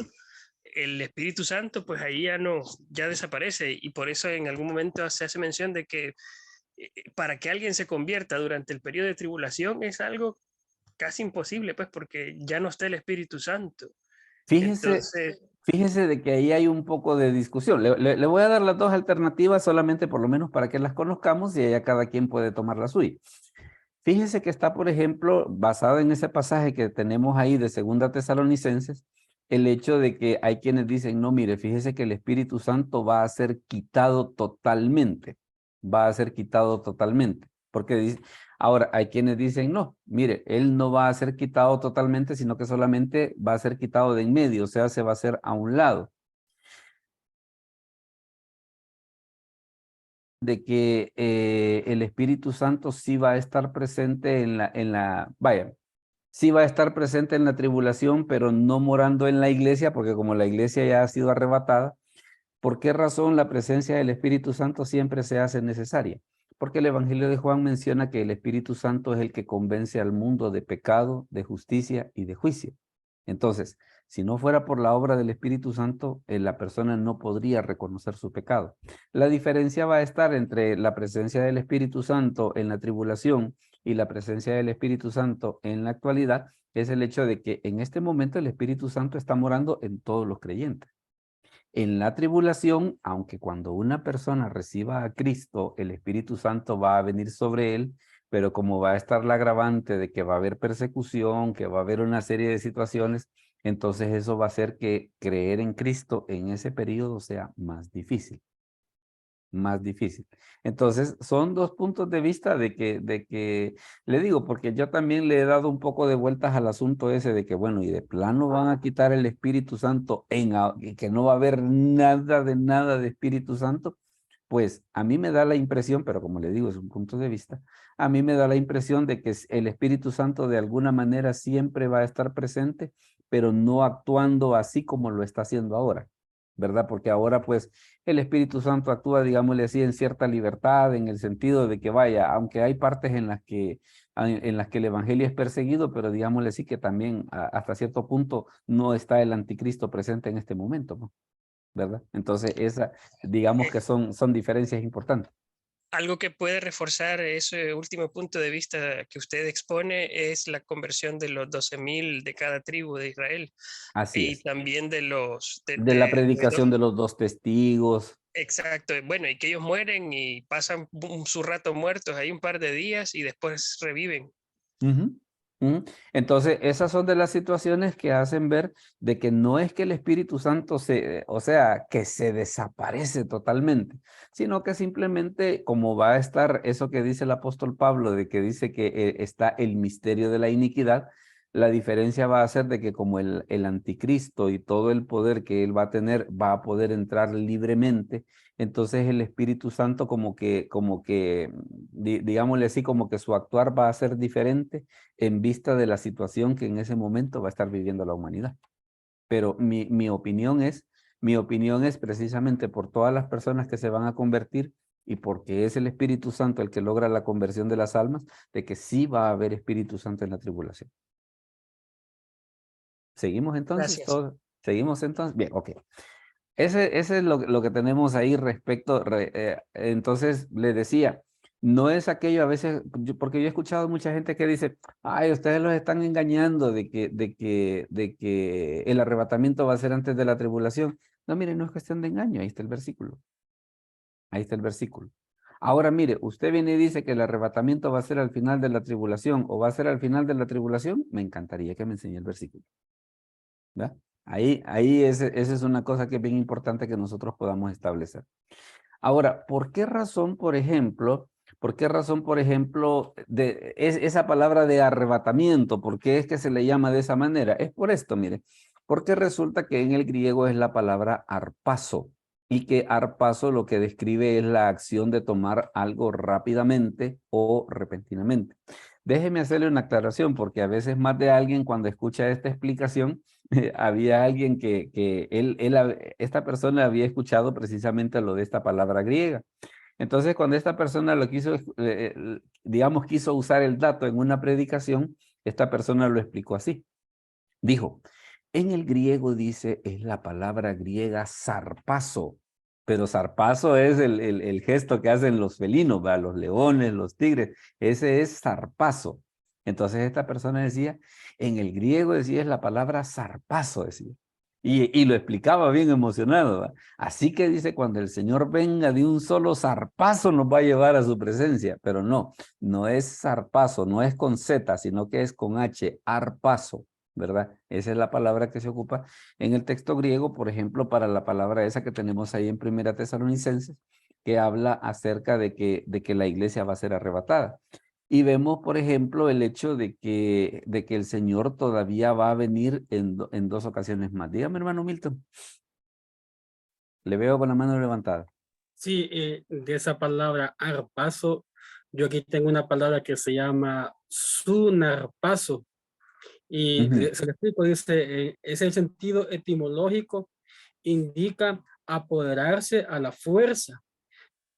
Speaker 3: el Espíritu Santo pues ahí ya desaparece, y por eso en algún momento se hace mención de que para que alguien se convierta durante el periodo de tribulación es algo casi imposible, pues porque ya no está el Espíritu Santo. Entonces,
Speaker 1: Fíjese de que ahí hay un poco de discusión. Le voy a dar las dos alternativas solamente por lo menos para que las conozcamos y ya cada quien puede tomar la suya. Fíjese que está, por ejemplo, basado en ese pasaje que tenemos ahí de 2 Tesalonicenses, el hecho de que hay quienes dicen, no, mire, fíjese que el Espíritu Santo va a ser quitado totalmente. Va a ser quitado totalmente. Porque dice, ahora hay quienes dicen, no, mire, él no va a ser quitado totalmente, sino que solamente va a ser quitado de en medio, o sea, se va a hacer a un lado. De que el Espíritu Santo sí va a estar presente vaya, sí va a estar presente en la tribulación, pero no morando en la iglesia, porque como la iglesia ya ha sido arrebatada, ¿por qué razón la presencia del Espíritu Santo siempre se hace necesaria? Porque el Evangelio de Juan menciona que el Espíritu Santo es el que convence al mundo de pecado, de justicia y de juicio. Entonces, si no fuera por la obra del Espíritu Santo, la persona no podría reconocer su pecado. La diferencia va a estar entre la presencia del Espíritu Santo en la tribulación y la presencia del Espíritu Santo en la actualidad, es el hecho de que en este momento el Espíritu Santo está morando en todos los creyentes. En la tribulación, aunque cuando una persona reciba a Cristo, el Espíritu Santo va a venir sobre él, pero como va a estar la agravante de que va a haber persecución, que va a haber una serie de situaciones, entonces eso va a hacer que creer en Cristo en ese periodo sea más difícil. Más difícil. Entonces, son dos puntos de vista de que, le digo, porque yo también le he dado un poco de vueltas al asunto ese de que, bueno, y de plano van a quitar el Espíritu Santo y que no va a haber nada de Espíritu Santo, pues a mí me da la impresión, pero como le digo, es un punto de vista, a mí me da la impresión de que el Espíritu Santo de alguna manera siempre va a estar presente, pero no actuando así como lo está haciendo ahora, ¿verdad? Porque ahora pues el Espíritu Santo actúa, digámosle así, en cierta libertad, en el sentido de que vaya, aunque hay partes en las que el Evangelio es perseguido, pero digámosle así que también hasta cierto punto no está el anticristo presente en este momento, ¿no? ¿Verdad? Entonces, digamos que son diferencias importantes.
Speaker 3: algo que puede reforzar ese último punto de vista que usted expone es la conversión de los 12,000 de cada tribu de Israel.
Speaker 1: Así
Speaker 3: Y
Speaker 1: es.
Speaker 3: también de los...
Speaker 1: De la predicación de los 2 testigos.
Speaker 3: Exacto, bueno, y que ellos mueren y pasan su rato muertos ahí un par de días y después reviven.
Speaker 1: Ujú, ujú. Entonces, esas son de las situaciones que hacen ver de que no es que el Espíritu Santo o sea, que se desaparece totalmente, sino que simplemente como va a estar eso que dice el apóstol Pablo, de que dice que está el misterio de la iniquidad, la diferencia va a ser de que como el anticristo y todo el poder que él va a tener va a poder entrar libremente, entonces el Espíritu Santo digámosle así, como que su actuar va a ser diferente en vista de la situación que en ese momento va a estar viviendo la humanidad. Pero mi opinión es precisamente por todas las personas que se van a convertir y porque es el Espíritu Santo el que logra la conversión de las almas, de que sí va a haber Espíritu Santo en la tribulación. ¿Seguimos entonces?
Speaker 3: Gracias.
Speaker 1: ¿Seguimos entonces? Bien, ok. Ese es lo que tenemos ahí respecto, entonces le decía, no es aquello a veces, porque yo he escuchado mucha gente que dice, ay, ustedes los están engañando de que el arrebatamiento va a ser antes de la tribulación. No, mire, no es cuestión de engaño, ahí está el versículo. Ahí está el versículo. Ahora mire, usted viene y dice que el arrebatamiento va a ser al final de la tribulación o va a ser al final de la tribulación, me encantaría que me enseñe el versículo. ¿Verdad? Ahí esa es una cosa que es bien importante que nosotros podamos establecer. Ahora, ¿por qué razón, por ejemplo, esa palabra de arrebatamiento, por qué es que se le llama de esa manera? Es por esto, mire, porque resulta que en el griego es la palabra harpazo. y que harpazo lo que describe es la acción de tomar algo rápidamente o repentinamente. Déjeme hacerle una aclaración, porque a veces más de alguien cuando escucha esta explicación, había alguien que esta persona había escuchado precisamente lo de esta palabra griega. Entonces, cuando esta persona lo quiso, digamos, quiso usar el dato en una predicación, esta persona lo explicó así. Dijo, en el griego dice, es la palabra griega zarpazo, pero zarpazo es el gesto que hacen los felinos, ¿va? Los leones, los tigres, ese es zarpazo. Entonces esta persona decía, en el griego decía es la palabra zarpazo, decía. Y lo explicaba bien emocionado, ¿va? Así que dice, cuando el Señor venga de un solo zarpazo nos va a llevar a su presencia, pero no, no es zarpazo, no es con Z, sino que es con H, harpazo, ¿verdad? Esa es la palabra que se ocupa en el texto griego, por ejemplo, para la palabra esa que tenemos ahí en Primera Tesalonicenses, que habla acerca de que la iglesia va a ser arrebatada. Y vemos, por ejemplo, el hecho de que el Señor todavía va a venir en dos ocasiones más. Dígame, hermano Milton. Le veo con la mano levantada.
Speaker 7: Sí, de esa palabra arpazo, yo aquí tengo una palabra que se llama sunarpazo. Y se lo explico, dice, es el sentido etimológico, indica apoderarse a la fuerza.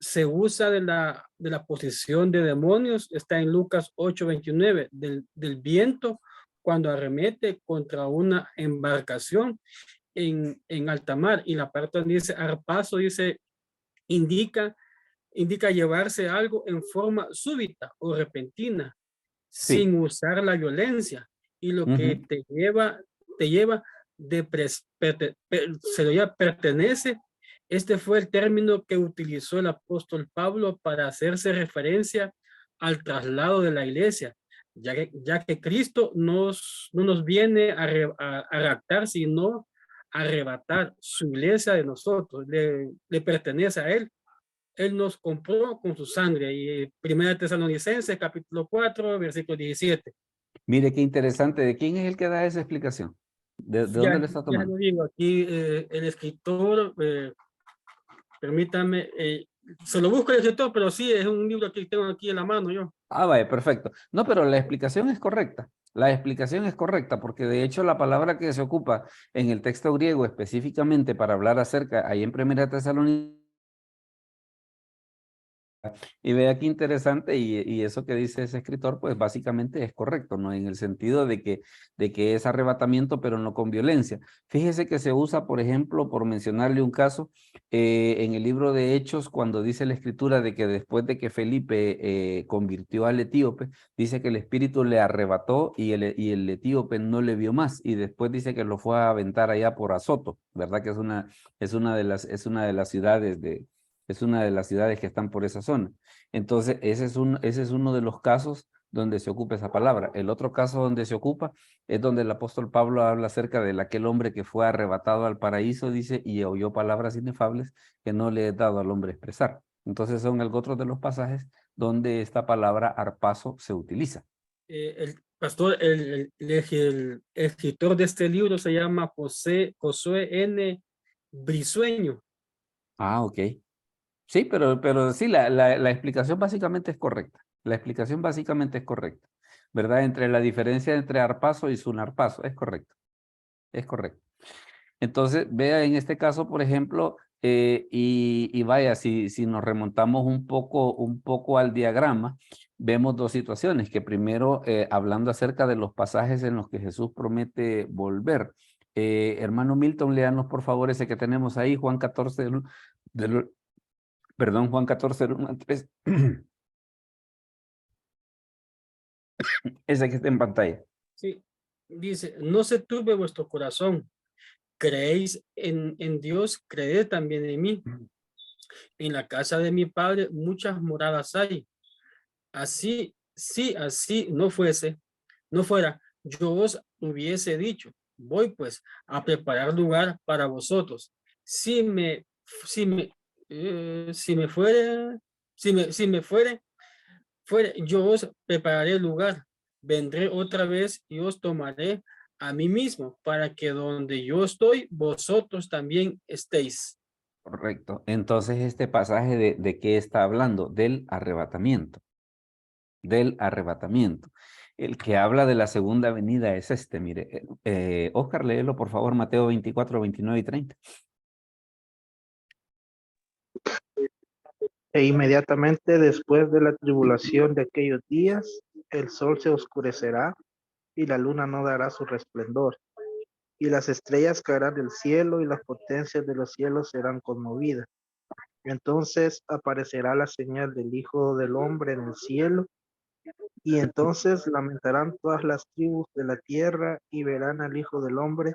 Speaker 7: Se usa de la posición de demonios, está en Lucas 8:29, del viento cuando arremete contra una embarcación en alta mar. Y la parte donde dice arpazo, dice, indica llevarse algo en forma súbita o repentina,
Speaker 1: Sí.
Speaker 7: sin usar la violencia. Y lo que te lleva se lo llama pertenece. Este fue el término que utilizó el apóstol Pablo para hacerse referencia al traslado de la iglesia, ya que Cristo no nos viene a raptar, sino a arrebatar su iglesia de nosotros, le pertenece a él. Él nos compró con su sangre. Y Primera Tesalonicenses, capítulo 4, versículo 17.
Speaker 1: Mire qué interesante. ¿De quién es el que da esa explicación? ¿De dónde le está
Speaker 7: Ya
Speaker 1: tomando?
Speaker 7: lo digo, aquí el escritor, permítame, se lo busco el escritor, pero sí, es un libro que tengo aquí en la mano yo.
Speaker 1: Ah, vaya, perfecto. No, pero la explicación es correcta. La explicación es correcta porque de hecho la palabra que se ocupa en el texto griego específicamente para hablar acerca, ahí en Primera Tesalonicenses, y vea qué interesante, y eso que dice ese escritor, pues básicamente es correcto, ¿no? En el sentido de que es arrebatamiento, pero no con violencia. Fíjese que se usa, por ejemplo, por mencionarle un caso, en el libro de Hechos, cuando dice la escritura de que después de que Felipe convirtió al etíope, dice que el espíritu le arrebató y el etíope no le vio más, y después dice que lo fue a aventar allá por Azoto, ¿verdad? Que es una de las ciudades que están por esa zona. Entonces, ese es uno de los casos donde se ocupa esa palabra. El otro caso donde se ocupa es donde el apóstol Pablo habla acerca de aquel hombre que fue arrebatado al paraíso, dice, y oyó palabras inefables que no le he dado al hombre expresar. Entonces, son otros de los pasajes donde esta palabra arpazo se utiliza.
Speaker 7: El pastor, el escritor de este libro se llama Josué N. Brizueño.
Speaker 1: Ah, ok. Sí, pero sí, la explicación básicamente es correcta. La explicación básicamente es correcta, ¿verdad? Entre la diferencia entre arpazo y sunarpazo, es correcto, es correcto. Entonces, vea en este caso, por ejemplo, y vaya, si nos remontamos un poco al diagrama, vemos dos situaciones, que primero, hablando acerca de los pasajes en los que Jesús promete volver. Hermano Milton, léanos por favor ese que tenemos ahí, Juan 14, Juan 14, 1 al 3. Ese que está en pantalla.
Speaker 7: Sí, dice, no se turbe vuestro corazón. Creéis en Dios, creed también en mí. En la casa de mi padre muchas moradas hay. Así, si así no fuera, yo os hubiese dicho, voy pues a preparar lugar para vosotros. Si me fuere, yo os prepararé lugar. Vendré otra vez y os tomaré a mí mismo, para que donde yo estoy, vosotros también estéis.
Speaker 1: Correcto. Entonces, este pasaje ¿de qué está hablando? Del arrebatamiento. Del arrebatamiento. El que habla de la segunda venida es este, mire. Oscar, léelo por favor, Mateo 24, 29 y 30.
Speaker 8: E inmediatamente después de la tribulación de aquellos días, el sol se oscurecerá y la luna no dará su resplandor, y las estrellas caerán del cielo y las potencias de los cielos serán conmovidas. Entonces aparecerá la señal del Hijo del Hombre en el cielo, y entonces lamentarán todas las tribus de la tierra y verán al Hijo del Hombre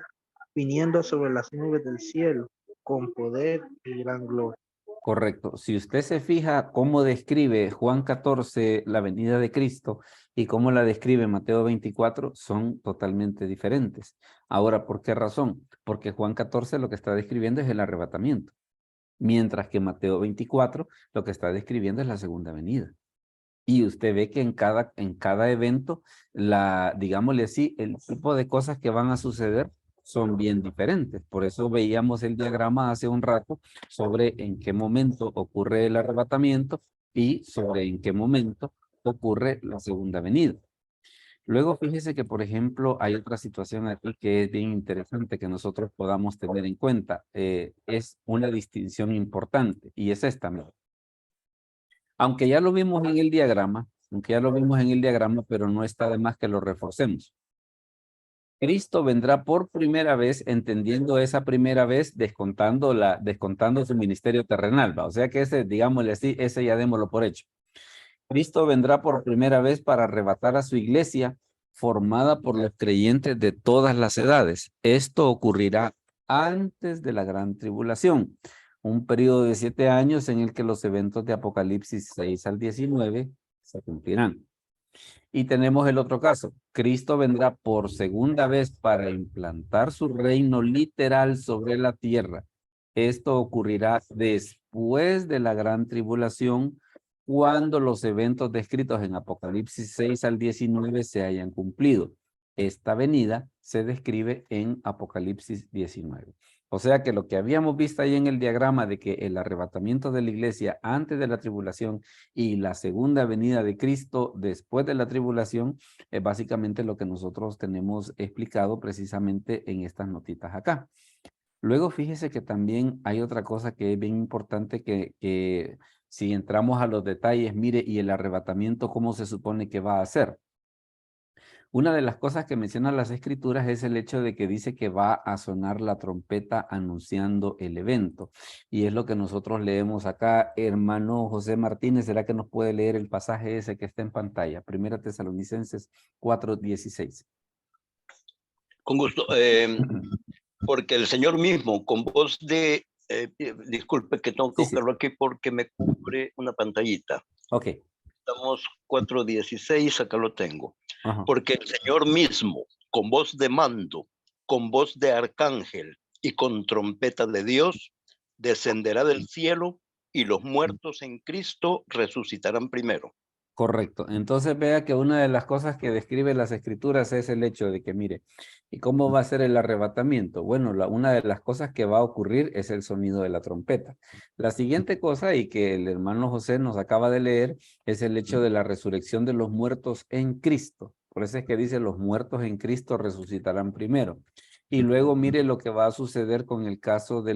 Speaker 8: viniendo sobre las nubes del cielo con poder y gran gloria.
Speaker 1: Correcto. Si usted se fija cómo describe Juan 14 la venida de Cristo y cómo la describe Mateo 24, son totalmente diferentes. Ahora, ¿por qué razón? Porque Juan 14 lo que está describiendo es el arrebatamiento, mientras que Mateo 24 lo que está describiendo es la segunda venida. Y usted ve que en cada evento, digámosle así, el tipo de cosas que van a suceder son bien diferentes. Por eso veíamos el diagrama hace un rato sobre en qué momento ocurre el arrebatamiento y sobre en qué momento ocurre la segunda venida. Luego fíjese que, por ejemplo, hay otra situación aquí que es bien interesante que nosotros podamos tener en cuenta. Es una distinción importante y es esta, mira. Aunque ya lo vimos en el diagrama, pero no está de más que lo reforcemos. Cristo vendrá por primera vez, entendiendo esa primera vez, descontando su ministerio terrenal, ¿va? O sea que ese, digámosle así, ese ya démoslo por hecho. Cristo vendrá por primera vez para arrebatar a su iglesia, formada por los creyentes de todas las edades. Esto ocurrirá antes de la gran tribulación, un periodo de 7 años en el que los eventos de Apocalipsis 6 al 19 se cumplirán. Y tenemos el otro caso. Cristo vendrá por segunda vez para implantar su reino literal sobre la tierra. Esto ocurrirá después de la gran tribulación, cuando los eventos descritos en Apocalipsis 6 al 19 se hayan cumplido. Esta venida se describe en Apocalipsis 19. O sea que lo que habíamos visto ahí en el diagrama de que el arrebatamiento de la iglesia antes de la tribulación y la segunda venida de Cristo después de la tribulación es básicamente lo que nosotros tenemos explicado precisamente en estas notitas acá. Luego fíjese que también hay otra cosa que es bien importante que si entramos a los detalles, mire, y el arrebatamiento, ¿cómo se supone que va a ser? Una de las cosas que mencionan las escrituras es el hecho de que dice que va a sonar la trompeta anunciando el evento. Y es lo que nosotros leemos acá. Hermano José Martínez, ¿será que nos puede leer el pasaje ese que está en pantalla? Primera Tesalonicenses 4:16.
Speaker 9: Con gusto. Porque el Señor mismo, con voz de... disculpe que tengo que buscarlo aquí porque me cubre una pantallita.
Speaker 1: Ok.
Speaker 9: Estamos 4:16, acá lo tengo.
Speaker 1: Ajá.
Speaker 9: Porque el Señor mismo, con voz de mando, con voz de arcángel y con trompeta de Dios, descenderá del cielo y los muertos en Cristo resucitarán primero.
Speaker 1: Correcto. Entonces vea que una de las cosas que describe las escrituras es el hecho de que, mire, ¿y cómo va a ser el arrebatamiento? Bueno, una de las cosas que va a ocurrir es el sonido de la trompeta. La siguiente cosa, y que el hermano José nos acaba de leer, es el hecho de la resurrección de los muertos en Cristo. Por eso es que dice, los muertos en Cristo resucitarán primero. Y luego mire lo que va a suceder con el caso de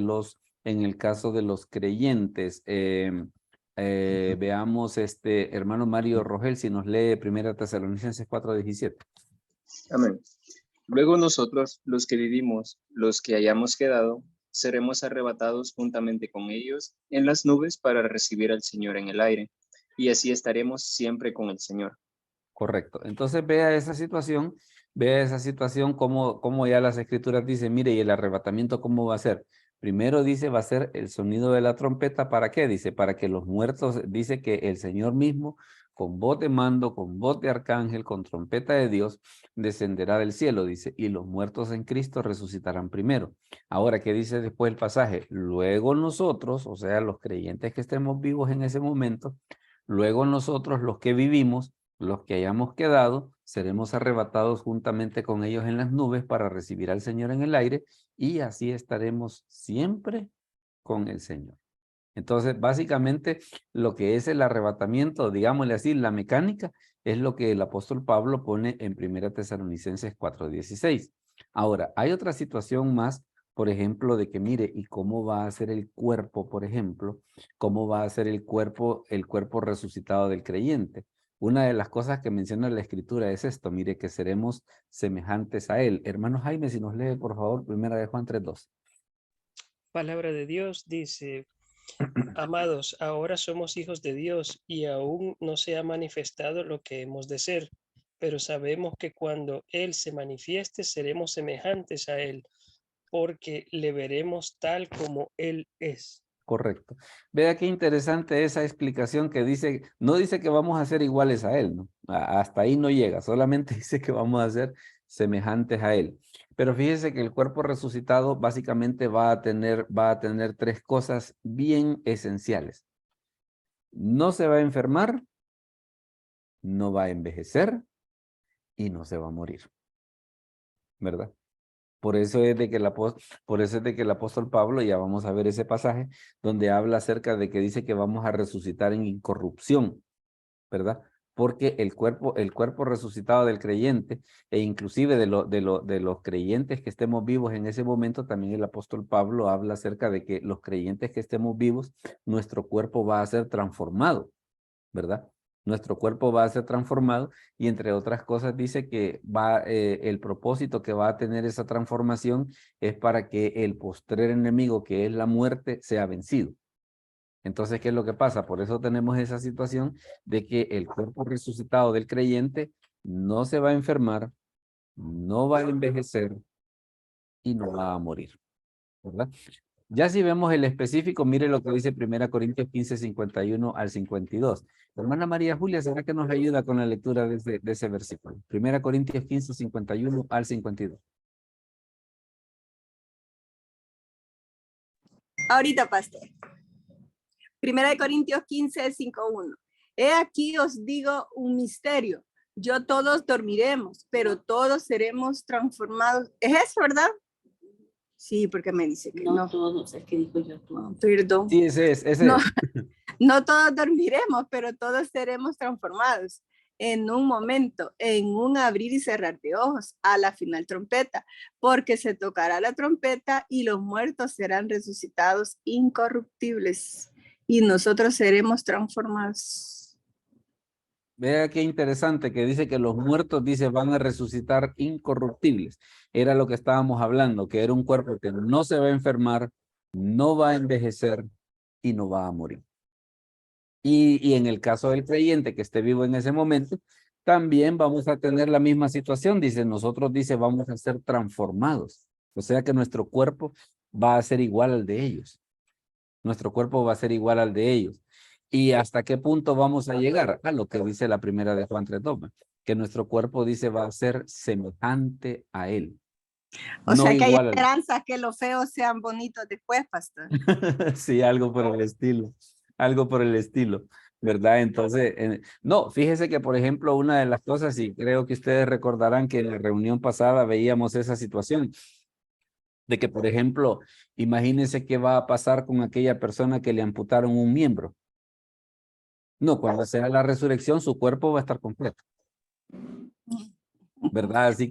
Speaker 1: en el caso de los creyentes. Veamos, hermano Mario Rogel, si nos lee 1 Tesalonicenses 4:17.
Speaker 2: Amén. Luego nosotros, los que vivimos, los que hayamos quedado, seremos arrebatados juntamente con ellos en las nubes para recibir al Señor en el aire, y así estaremos siempre con el Señor.
Speaker 1: Correcto. Entonces vea esa situación como ya las escrituras dicen, mire, y el arrebatamiento, ¿cómo va a ser? Primero dice, va a ser el sonido de la trompeta, ¿para qué? Dice, para que los muertos, dice que el Señor mismo, con voz de mando, con voz de arcángel, con trompeta de Dios, descenderá del cielo, dice, y los muertos en Cristo resucitarán primero. Ahora, ¿qué dice después el pasaje? Luego nosotros, o sea, los creyentes que estemos vivos en ese momento, luego nosotros, los que vivimos, los que hayamos quedado, seremos arrebatados juntamente con ellos en las nubes para recibir al Señor en el aire, y así estaremos siempre con el Señor. Entonces, básicamente, lo que es el arrebatamiento, digámosle así, la mecánica, es lo que el apóstol Pablo pone en 1 Tesalonicenses 4:16. Ahora, hay otra situación más, por ejemplo, de que mire, ¿y cómo va a ser el cuerpo, por ejemplo? ¿Cómo va a ser el cuerpo resucitado del creyente? Una de las cosas que menciona la Escritura es esto, mire, que seremos semejantes a Él. Hermano Jaime, si nos lee, por favor, 1 Juan 3:2.
Speaker 3: Palabra de Dios dice: amados, ahora somos hijos de Dios y aún no se ha manifestado lo que hemos de ser, pero sabemos que cuando Él se manifieste seremos semejantes a Él, porque le veremos tal como Él es.
Speaker 1: Correcto. Vea qué interesante esa explicación que dice, no dice que vamos a ser iguales a Él, ¿no? Hasta ahí no llega, solamente dice que vamos a ser semejantes a Él. Pero fíjese que el cuerpo resucitado básicamente va a tener tres cosas bien esenciales. No se va a enfermar, no va a envejecer y no se va a morir, ¿verdad? Por eso es de que el apóstol Pablo, ya vamos a ver ese pasaje, donde habla acerca de que dice que vamos a resucitar en incorrupción, ¿verdad? Porque el cuerpo resucitado del creyente, e inclusive de los creyentes que estemos vivos en ese momento, también el apóstol Pablo habla acerca de que los creyentes que estemos vivos, nuestro cuerpo va a ser transformado, ¿verdad? Nuestro cuerpo va a ser transformado y entre otras cosas dice que el propósito que va a tener esa transformación es para que el postrer enemigo, que es la muerte, sea vencido. Entonces, ¿qué es lo que pasa? Por eso tenemos esa situación de que el cuerpo resucitado del creyente no se va a enfermar, no va a envejecer y no va a morir, ¿verdad? Ya si vemos el específico, mire lo que dice 1 Corintios 15, 51 al 52. Hermana María Julia, ¿será que nos ayuda con la lectura de ese versículo? 1 Corintios 15, 51 al 52.
Speaker 5: Ahorita, pastor. 1 Corintios 15, 5:1. He aquí os digo un misterio. Yo todos dormiremos, pero todos seremos transformados. ¿Es eso, verdad? Sí, porque me dice que no.
Speaker 6: No todos, es que digo yo todos.
Speaker 5: Perdón.
Speaker 1: Sí, ese es.
Speaker 5: No, no todos dormiremos, pero todos seremos transformados en un momento, en un abrir y cerrar de ojos, a la final trompeta, porque se tocará la trompeta y los muertos serán resucitados incorruptibles y nosotros seremos transformados.
Speaker 1: Vea qué interesante que dice que los muertos, dice, van a resucitar incorruptibles. Era lo que estábamos hablando, que era un cuerpo que no se va a enfermar, no va a envejecer y no va a morir. Y en el caso del creyente que esté vivo en ese momento, también vamos a tener la misma situación. Dice, nosotros, dice, vamos a ser transformados. O sea que nuestro cuerpo va a ser igual al de ellos. Nuestro cuerpo va a ser igual al de ellos. ¿Y hasta qué punto vamos a llegar? A lo que dice la primera de Juan 3:2, que nuestro cuerpo, dice, va a ser semejante a él.
Speaker 5: O sea que hay esperanza que los feos sean bonitos después, pastor.
Speaker 1: Sí, algo por el estilo. Algo por el estilo, ¿verdad? Entonces, no, fíjese que, por ejemplo, una de las cosas, y creo que ustedes recordarán que en la reunión pasada veíamos esa situación, de que, por ejemplo, imagínense qué va a pasar con aquella persona que le amputaron un miembro. No, cuando sea la resurrección, su cuerpo va a estar completo. ¿Verdad? Así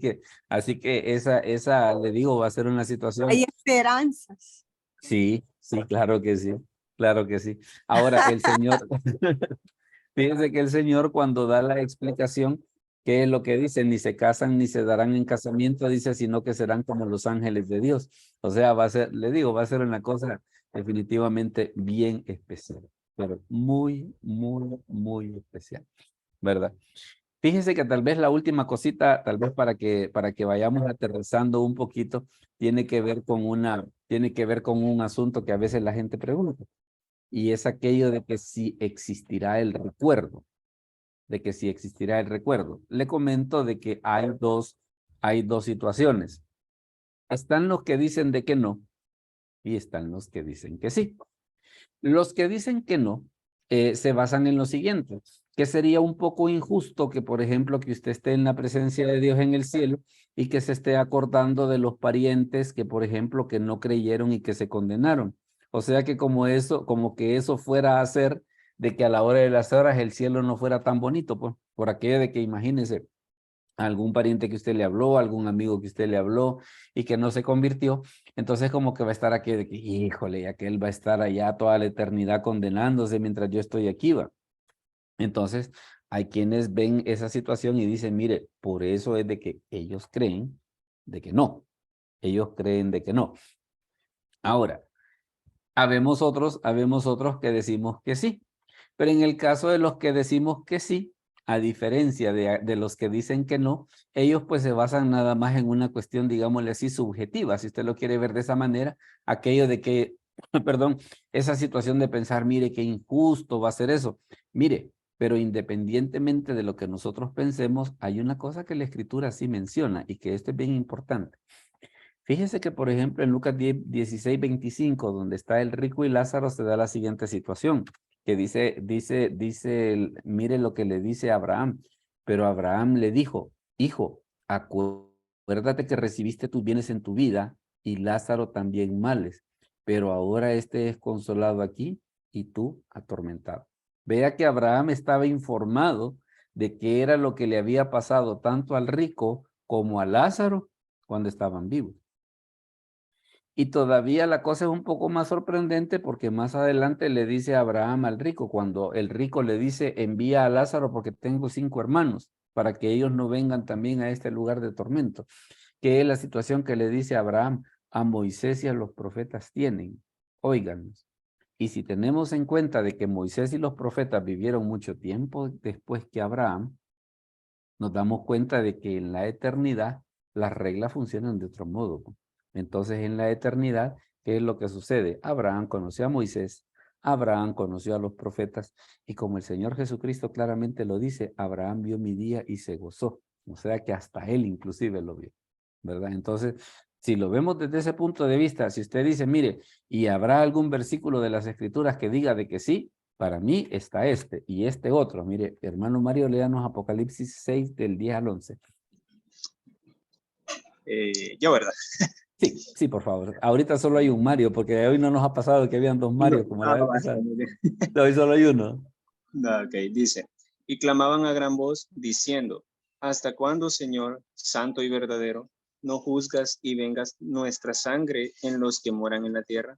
Speaker 1: que esa, le digo, va a ser una situación.
Speaker 5: Hay esperanzas.
Speaker 1: Sí, sí, claro que sí. Claro que sí. Ahora, el Señor, fíjense que el Señor cuando da la explicación, ¿qué es lo que dice? Ni se casan ni se darán en casamiento, dice, sino que serán como los ángeles de Dios. O sea, va a ser, le digo, va a ser una cosa definitivamente bien especial, pero muy, muy, muy especial, ¿verdad? Fíjense que tal vez la última cosita, tal vez para que vayamos aterrizando un poquito, tiene que ver con un asunto que a veces la gente pregunta. Y es aquello de que si existirá el recuerdo. De que si existirá el recuerdo. Le comento de que hay dos situaciones. Están los que dicen de que no y están los que dicen que sí. Los que dicen que no se basan en lo siguiente, que sería un poco injusto que, por ejemplo, que usted esté en la presencia de Dios en el cielo y que se esté acordando de los parientes que, por ejemplo, que no creyeron y que se condenaron. O sea que como que eso fuera a hacer de que a la hora de las horas el cielo no fuera tan bonito, pues, por aquello de que imagínese algún pariente que usted le habló, algún amigo que usted le habló y que no se convirtió, entonces como que va a estar aquí de que, híjole, aquel va a estar allá toda la eternidad condenándose mientras yo estoy aquí, va. Entonces, hay quienes ven esa situación y dicen, mire, por eso es de que ellos creen de que no. Ellos creen de que no. Ahora, habemos otros que decimos que sí. Pero en el caso de los que decimos que sí, a diferencia de los que dicen que no, ellos pues se basan nada más en una cuestión, digámosle así, subjetiva, si usted lo quiere ver de esa manera, aquello de que, perdón, esa situación de pensar, mire, qué injusto va a ser eso. Mire, pero independientemente de lo que nosotros pensemos, hay una cosa que la Escritura sí menciona y que esto es bien importante. Fíjese que, por ejemplo, en Lucas 16, 25, donde está el rico y Lázaro, se da la siguiente situación, que mire lo que le dice a Abraham. Pero Abraham le dijo, hijo, acuérdate que recibiste tus bienes en tu vida y Lázaro también males, pero ahora este es consolado aquí y tú atormentado. Vea que Abraham estaba informado de qué era lo que le había pasado tanto al rico como a Lázaro cuando estaban vivos. Y todavía la cosa es un poco más sorprendente porque más adelante le dice a Abraham al rico, cuando el rico le dice, envía a Lázaro porque tengo 5 hermanos, para que ellos no vengan también a este lugar de tormento, que es la situación que le dice a Abraham, a Moisés y a los profetas tienen, óiganos. Y si tenemos en cuenta de que Moisés y los profetas vivieron mucho tiempo después que Abraham, nos damos cuenta de que en la eternidad las reglas funcionan de otro modo. Entonces, en la eternidad, ¿qué es lo que sucede? Abraham conoció a Moisés, Abraham conoció a los profetas, y como el Señor Jesucristo claramente lo dice, Abraham vio mi día y se gozó. O sea que hasta él inclusive lo vio, ¿verdad? Entonces, si lo vemos desde ese punto de vista, si usted dice, mire, ¿y habrá algún versículo de las Escrituras que diga de que sí? Para mí está este y este otro. Mire, hermano Mario, léanos Apocalipsis 6 del 10 al 11.
Speaker 2: Yo, ¿verdad?
Speaker 1: Sí, sí, por favor. Ahorita solo hay un Mario, porque hoy no nos ha pasado que habían 2 Marios como la vez pasada. Hoy solo hay uno.
Speaker 2: No, ok, dice, y clamaban a gran voz diciendo, ¿hasta cuándo, Señor, santo y verdadero, no juzgas y vengas nuestra sangre en los que moran en la tierra?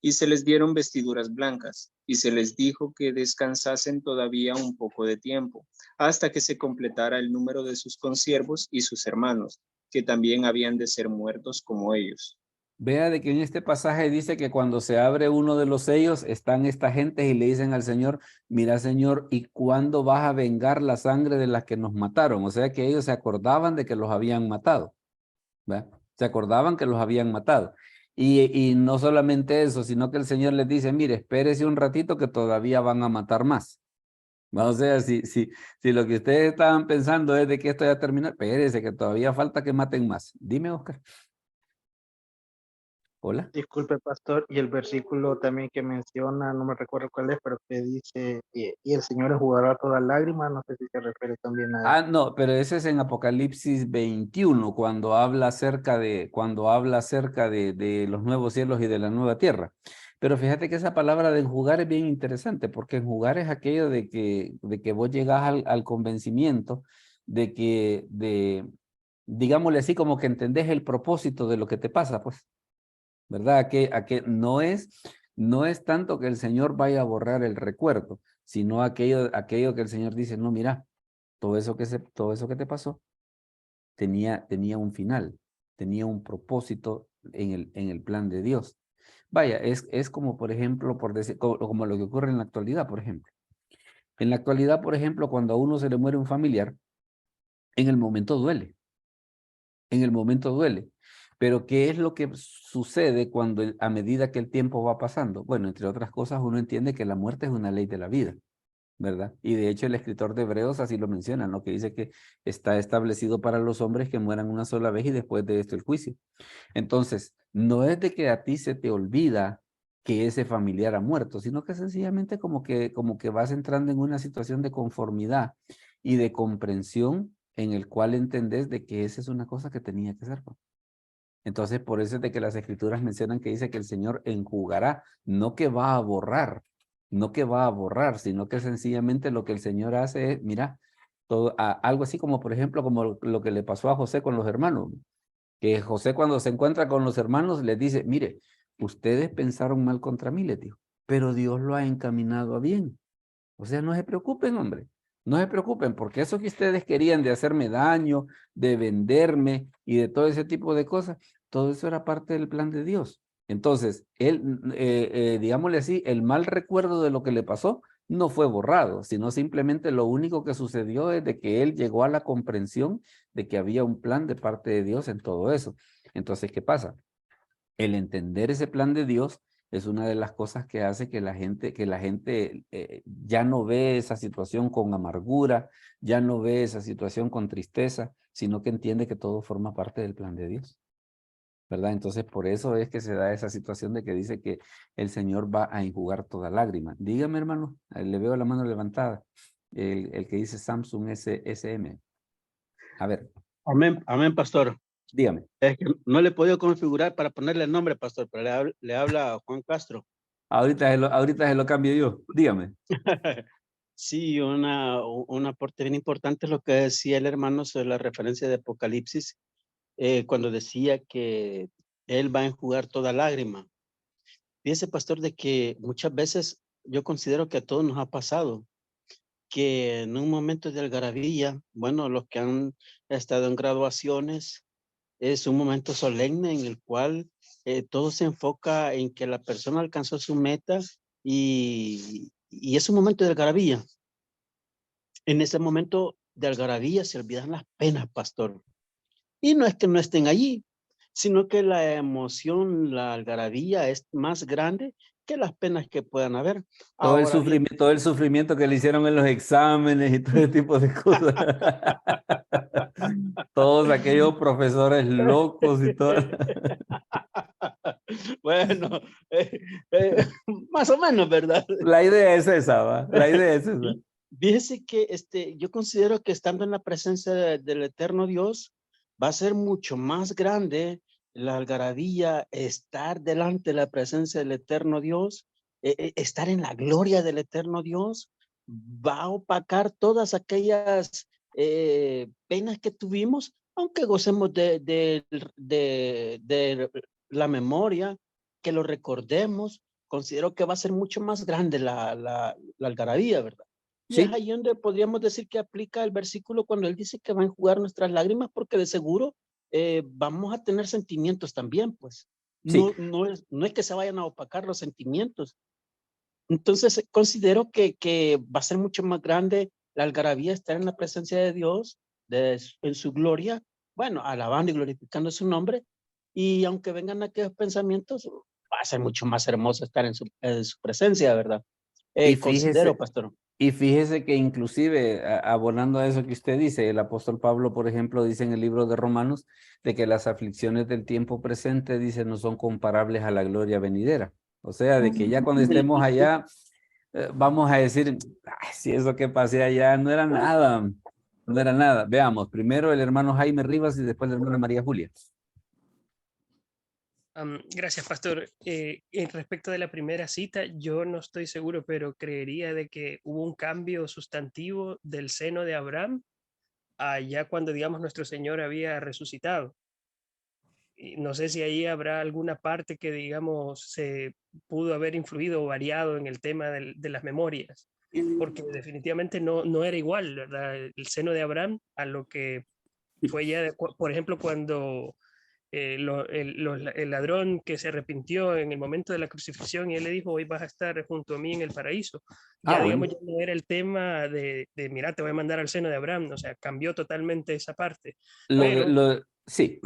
Speaker 2: Y se les dieron vestiduras blancas, y se les dijo que descansasen todavía un poco de tiempo, hasta que se completara el número de sus consiervos y sus hermanos, que también habían de ser muertos como ellos.
Speaker 1: Vea de que en este pasaje dice que cuando se abre uno de los sellos, están esta gente y le dicen al Señor, mira Señor, ¿y cuándo vas a vengar la sangre de las que nos mataron? O sea que ellos se acordaban de que los habían matado, ¿verdad? Se acordaban que los habían matado. Y no solamente eso, sino que el Señor les dice, mire, espérese un ratito que todavía van a matar más. O sea, si lo que ustedes estaban pensando es de que esto ya terminó, espérese que todavía falta que maten más. Dime, Oscar. Hola.
Speaker 8: Disculpe, pastor, y el versículo también que menciona, no me recuerdo cuál es, pero que dice, y el Señor enjugará toda lágrima, no sé si se refiere también a...
Speaker 1: Ah, no, pero ese es en Apocalipsis 21, cuando habla acerca de los nuevos cielos y de la nueva tierra. Pero fíjate que esa palabra de enjugar es bien interesante, porque enjugar es aquello de que vos llegás al convencimiento digámosle así, como que entendés el propósito de lo que te pasa, pues. ¿Verdad? A que no es tanto que el Señor vaya a borrar el recuerdo, sino aquello que el Señor dice, no, mira, todo eso que te pasó tenía un final, tenía un propósito en el plan de Dios. Vaya, es como, por ejemplo, como lo que ocurre en la actualidad, por ejemplo. En la actualidad, por ejemplo, cuando a uno se le muere un familiar, en el momento duele. En el momento duele. Pero ¿qué es lo que sucede a medida que el tiempo va pasando? Bueno, entre otras cosas, uno entiende que la muerte es una ley de la vida, ¿verdad? Y de hecho el escritor de Hebreos así lo menciona, ¿no? Que dice que está establecido para los hombres que mueran una sola vez y después de esto el juicio. Entonces, no es de que a ti se te olvida que ese familiar ha muerto, sino que sencillamente como que vas entrando en una situación de conformidad y de comprensión en el cual entendés de que esa es una cosa que tenía que ser. Entonces, por eso es de que las escrituras mencionan que dice que el Señor enjugará, no que va a borrar, no que va a borrar, sino que sencillamente lo que el Señor hace es, mira, todo, algo así como, por ejemplo, como lo que le pasó a José con los hermanos, que José cuando se encuentra con los hermanos les dice, mire, ustedes pensaron mal contra mí, les dijo, pero Dios lo ha encaminado a bien. O sea, no se preocupen, hombre. No se preocupen, porque eso que ustedes querían de hacerme daño, de venderme y de todo ese tipo de cosas, todo eso era parte del plan de Dios. Entonces, él, digámosle así, el mal recuerdo de lo que le pasó no fue borrado, sino simplemente lo único que sucedió es de que él llegó a la comprensión de que había un plan de parte de Dios en todo eso. Entonces, ¿qué pasa? El entender ese plan de Dios es una de las cosas que hace que la gente ya no ve esa situación con amargura, ya no ve esa situación con tristeza, sino que entiende que todo forma parte del plan de Dios, ¿verdad? Entonces, por eso es que se da esa situación de que dice que el Señor va a enjugar toda lágrima. Dígame, hermano, le veo la mano levantada, el que dice Samsung SM. A ver.
Speaker 10: Amén, amén, pastor.
Speaker 1: Dígame.
Speaker 10: Es que no le he podido configurar para ponerle el nombre, pastor, pero le habla Juan Castro.
Speaker 1: Ahorita se lo cambio yo. Dígame.
Speaker 10: Sí, un aporte bien importante es lo que decía el hermano sobre la referencia de Apocalipsis, cuando decía que él va a enjugar toda lágrima. Fíjese, pastor, de que muchas veces yo considero que a todos nos ha pasado que en un momento de algarabía, bueno, los que han estado en graduaciones, es un momento solemne en el cual todo se enfoca en que la persona alcanzó su meta y es un momento de algarabía. En ese momento de algarabía se olvidan las penas, pastor. Y no es que no estén allí, sino que la emoción, la algarabía es más grande que las penas que puedan haber.
Speaker 1: Todo el sufrimiento que le hicieron en los exámenes y todo ese tipo de cosas. Todos aquellos profesores locos y todo.
Speaker 10: Bueno, más o menos, ¿verdad?
Speaker 1: La idea es esa, ¿va? La idea es esa.
Speaker 10: Fíjese que yo considero que estando en la presencia del eterno Dios, va a ser mucho más grande la algarabía, estar delante de la presencia del eterno Dios, estar en la gloria del eterno Dios, va a opacar todas aquellas penas que tuvimos, aunque gocemos de la memoria, que lo recordemos. Considero que va a ser mucho más grande la algarabía, ¿verdad? Y
Speaker 1: sí.
Speaker 10: Es ahí donde podríamos decir que aplica el versículo cuando él dice que va a enjugar nuestras lágrimas, porque de seguro vamos a tener sentimientos también, pues.
Speaker 1: Sí.
Speaker 10: No es que se vayan a opacar los sentimientos. Entonces considero que va a ser mucho más grande la algarabía, estar en la presencia de Dios, en su gloria, bueno, alabando y glorificando su nombre, y aunque vengan aquellos pensamientos, va a ser mucho más hermoso estar en su presencia, ¿verdad? Considero, pastor.
Speaker 1: Y fíjese que inclusive, abonando a eso que usted dice, el apóstol Pablo, por ejemplo, dice en el libro de Romanos, de que las aflicciones del tiempo presente, dice, no son comparables a la gloria venidera. O sea, de que ya cuando estemos allá, vamos a decir, ay, si eso que pasé allá no era nada, no era nada. Veamos, primero el hermano Jaime Rivas y después la hermana María Julia.
Speaker 3: Gracias, pastor. Respecto de la primera cita, yo no estoy seguro, pero creería de que hubo un cambio sustantivo del seno de Abraham allá cuando, digamos, nuestro Señor había resucitado. Y no sé si ahí habrá alguna parte que, digamos, se pudo haber influido o variado en el tema de las memorias, porque definitivamente no era igual, ¿verdad? El seno de Abraham a lo que fue ya, por ejemplo, cuando el ladrón que se arrepintió en el momento de la crucifixión y él le dijo, hoy vas a estar junto a mí en el paraíso. Ya, digamos, ya no era el tema de mira, te voy a mandar al seno de Abraham, o sea, cambió totalmente esa parte.
Speaker 1: Sí.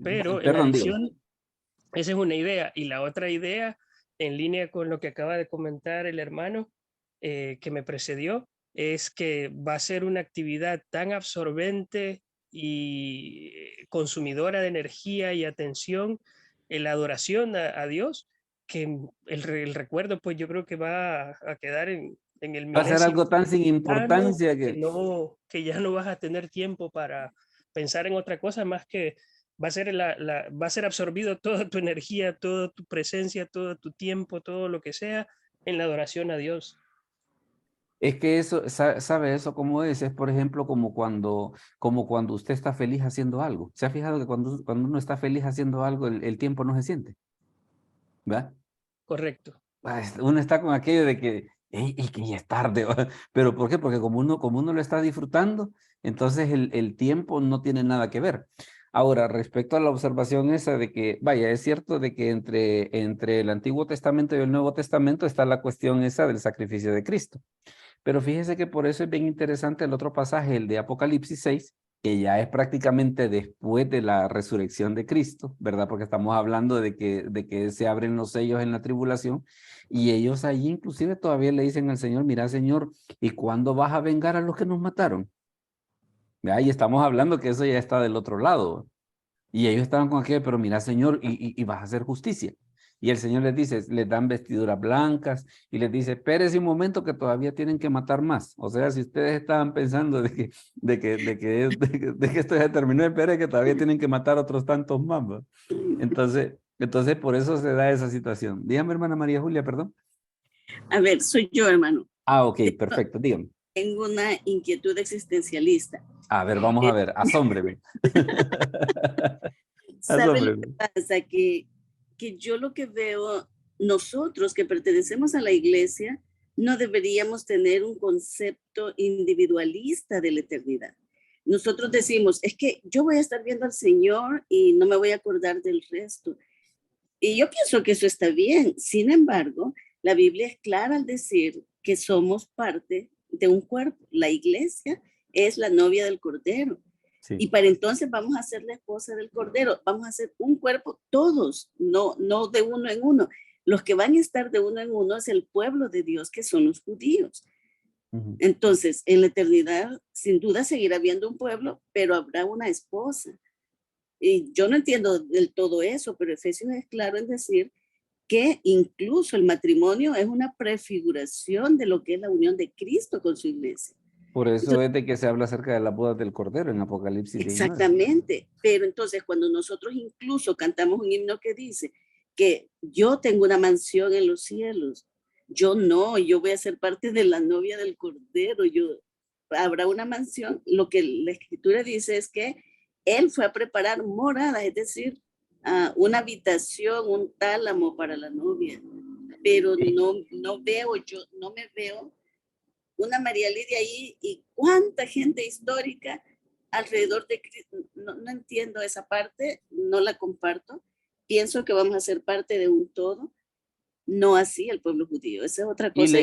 Speaker 3: Pero en
Speaker 1: Perdón,
Speaker 3: adición, esa es una idea. Y la otra idea, en línea con lo que acaba de comentar el hermano que me precedió, es que va a ser una actividad tan absorbente y consumidora de energía y atención en la adoración a Dios, que el recuerdo, pues yo creo que va a quedar en el
Speaker 1: milenio. Va a ser algo tan sin importancia
Speaker 3: que ya no vas a tener tiempo para pensar en otra cosa más que va a ser absorbido toda tu energía, toda tu presencia, todo tu tiempo, todo lo que sea en la adoración a Dios.
Speaker 1: Es que eso, ¿sabe eso cómo es? Es, por ejemplo, como cuando usted está feliz haciendo algo. ¿Se ha fijado que cuando uno está feliz haciendo algo, el tiempo no se siente? ¿Verdad?
Speaker 3: Correcto.
Speaker 1: Uno está con aquello de que, y que ya es tarde, ¿va? ¿Pero por qué? Porque como uno lo está disfrutando, entonces el tiempo no tiene nada que ver. Ahora, respecto a la observación esa de que, vaya, es cierto de que entre el Antiguo Testamento y el Nuevo Testamento está la cuestión esa del sacrificio de Cristo. Pero fíjese que por eso es bien interesante el otro pasaje, el de Apocalipsis 6, que ya es prácticamente después de la resurrección de Cristo, ¿verdad? Porque estamos hablando de que se abren los sellos en la tribulación y ellos allí inclusive todavía le dicen al Señor, mira Señor, ¿y cuándo vas a vengar a los que nos mataron? ¿Verdad? Y estamos hablando que eso ya está del otro lado. Y ellos estaban con aquello, pero mira Señor, y vas a hacer justicia. Y el Señor les dice, les dan vestiduras blancas y les dice, espérense un momento que todavía tienen que matar más. O sea, si ustedes estaban pensando de que esto ya terminó, esperen que todavía tienen que matar otros tantos más, ¿va? Entonces por eso se da esa situación. Dígame, hermana María Julia, perdón.
Speaker 6: A ver, soy yo, hermano.
Speaker 1: Ah, ok, perfecto, dígame.
Speaker 6: Tengo una inquietud existencialista.
Speaker 1: A ver, vamos a ver, asómbreme.
Speaker 6: ¿Sabe lo que pasa? Que yo lo que veo, nosotros que pertenecemos a la iglesia, no deberíamos tener un concepto individualista de la eternidad. Nosotros decimos, es que yo voy a estar viendo al Señor y no me voy a acordar del resto. Y yo pienso que eso está bien. Sin embargo, la Biblia es clara al decir que somos parte de un cuerpo. La iglesia es la novia del Cordero. Sí. Y para entonces vamos a ser la esposa del Cordero. Vamos a ser un cuerpo todos, no de uno en uno. Los que van a estar de uno en uno es el pueblo de Dios, que son los judíos. Entonces, en la eternidad, sin duda seguirá habiendo un pueblo, pero habrá una esposa. Y yo no entiendo del todo eso, pero Efesios es claro en decir que incluso el matrimonio es una prefiguración de lo que es la unión de Cristo con su iglesia.
Speaker 1: Por eso entonces, es de que se habla acerca de las bodas del Cordero en Apocalipsis 19.
Speaker 6: Exactamente, pero entonces cuando nosotros incluso cantamos un himno que dice que yo tengo una mansión en los cielos, yo voy a ser parte de la novia del Cordero, habrá una mansión, lo que la Escritura dice es que Él fue a preparar moradas, es decir, una habitación, un tálamo para la novia, pero no me veo una María Lidia ahí y cuánta gente histórica alrededor de Cristo. No entiendo esa parte, no la comparto. Pienso que vamos a ser parte de un todo, no así el pueblo judío. Esa es otra cosa.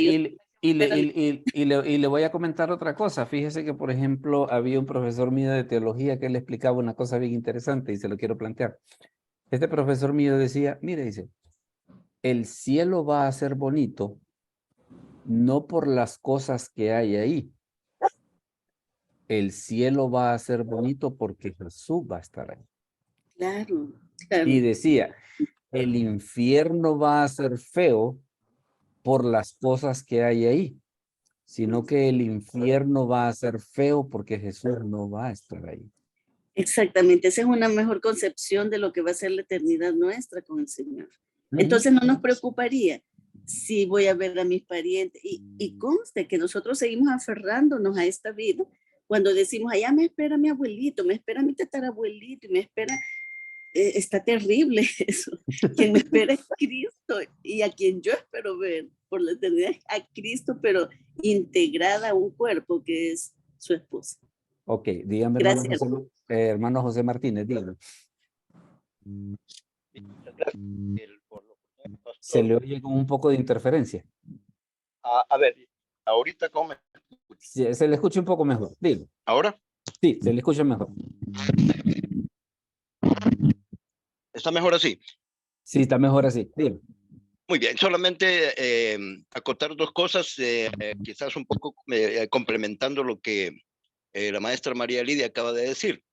Speaker 1: Y le voy a comentar otra cosa. Fíjese que, por ejemplo, había un profesor mío de teología que le explicaba una cosa bien interesante y se lo quiero plantear. Este profesor mío decía, mire, dice, el cielo va a ser bonito no por las cosas que hay ahí. El cielo va a ser bonito porque Jesús va a estar ahí.
Speaker 6: Claro.
Speaker 1: Y decía, el infierno va a ser feo por las cosas que hay ahí, sino que el infierno va a ser feo porque Jesús no va a estar ahí.
Speaker 6: Exactamente, esa es una mejor concepción de lo que va a ser la eternidad nuestra con el Señor. Entonces no nos preocuparía si voy a ver a mis parientes. Y conste que nosotros seguimos aferrándonos a esta vida cuando decimos, allá me espera mi abuelito, me espera mi tatarabuelito, y me espera, está terrible eso. Quien me espera es Cristo y a quien yo espero ver por la eternidad es a Cristo, pero integrada a un cuerpo que es su esposa.
Speaker 1: Ok, dígame, hermano José Martínez, dígame. Se le oye con un poco de interferencia.
Speaker 9: A ver, ahorita cómo me escucha.
Speaker 1: Sí, se le escucha un poco mejor, dígame.
Speaker 9: ¿Ahora?
Speaker 1: Sí, se le escucha mejor.
Speaker 9: ¿Está mejor así?
Speaker 1: Sí, está mejor así, dígame.
Speaker 9: Muy bien, solamente acotar dos cosas, quizás un poco complementando lo que la maestra María Lidia acaba de decir.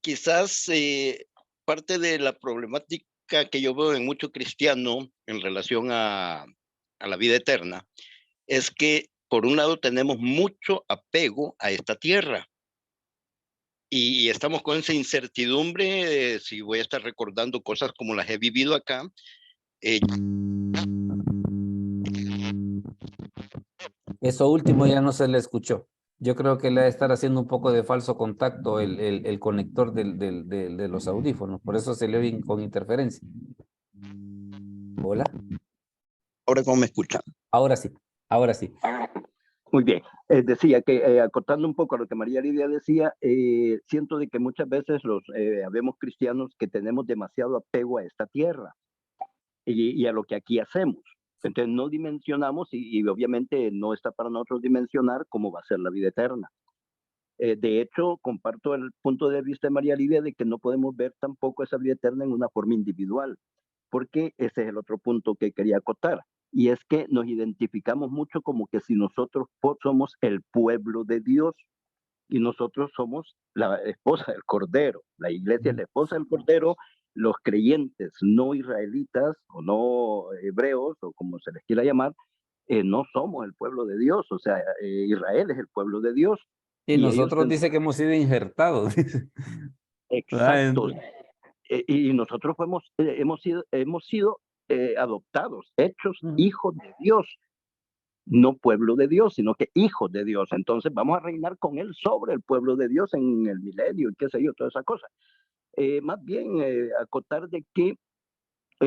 Speaker 9: Quizás parte de la problemática que yo veo en mucho cristiano en relación a la vida eterna es que, por un lado, tenemos mucho apego a esta tierra. y estamos con esa incertidumbre, si voy a estar recordando cosas como las he vivido acá.
Speaker 1: Eso último ya no se le escuchó. Yo creo que le ha de estar haciendo un poco de falso contacto el conector de los audífonos. Por eso se le oye con interferencia. Hola.
Speaker 9: Ahora, ¿cómo me escuchan?
Speaker 1: Ahora sí, ahora sí.
Speaker 9: Muy bien. Decía que, acotando un poco a lo que María Lidia decía, siento de que muchas veces habemos cristianos que tenemos demasiado apego a esta tierra y a lo que aquí hacemos. Entonces no dimensionamos y obviamente no está para nosotros dimensionar cómo va a ser la vida eterna. De hecho, comparto el punto de vista de María Lidia de que no podemos ver tampoco esa vida eterna en una forma individual, porque ese es el otro punto que quería acotar, y es que nos identificamos mucho como que si nosotros somos el pueblo de Dios y nosotros somos la esposa del Cordero, la iglesia es la esposa del Cordero, los creyentes no israelitas o no hebreos o como se les quiera llamar, no somos el pueblo de Dios, o sea, Israel es el pueblo de Dios.
Speaker 1: Y nosotros dice que hemos sido injertados.
Speaker 9: Exacto. Y nosotros hemos sido adoptados, hechos hijos de Dios, no pueblo de Dios, sino que hijos de Dios. Entonces vamos a reinar con él sobre el pueblo de Dios en el milenio y qué sé yo, toda esa cosa. Más bien acotar de que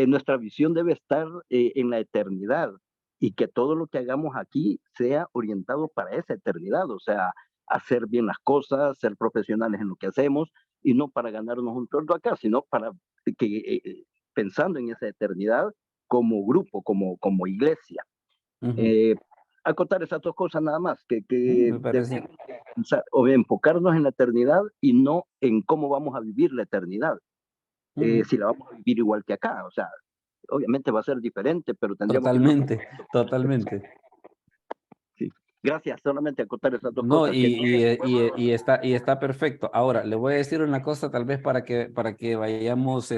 Speaker 9: nuestra visión debe estar en la eternidad y que todo lo que hagamos aquí sea orientado para esa eternidad, o sea, hacer bien las cosas, ser profesionales en lo que hacemos y no para ganarnos un sueldo acá, sino para que pensando en esa eternidad como grupo, como iglesia. Acotar esas dos cosas nada más, que debemos pensar, o enfocarnos en la eternidad y no en cómo vamos a vivir la eternidad. Si la vamos a vivir igual que acá, o sea, obviamente va a ser diferente, pero tendríamos
Speaker 1: Totalmente.
Speaker 9: Sí. Gracias, solamente acotar esas dos
Speaker 1: no,
Speaker 9: cosas.
Speaker 1: Y está perfecto. Ahora, le voy a decir una cosa tal vez para que vayamos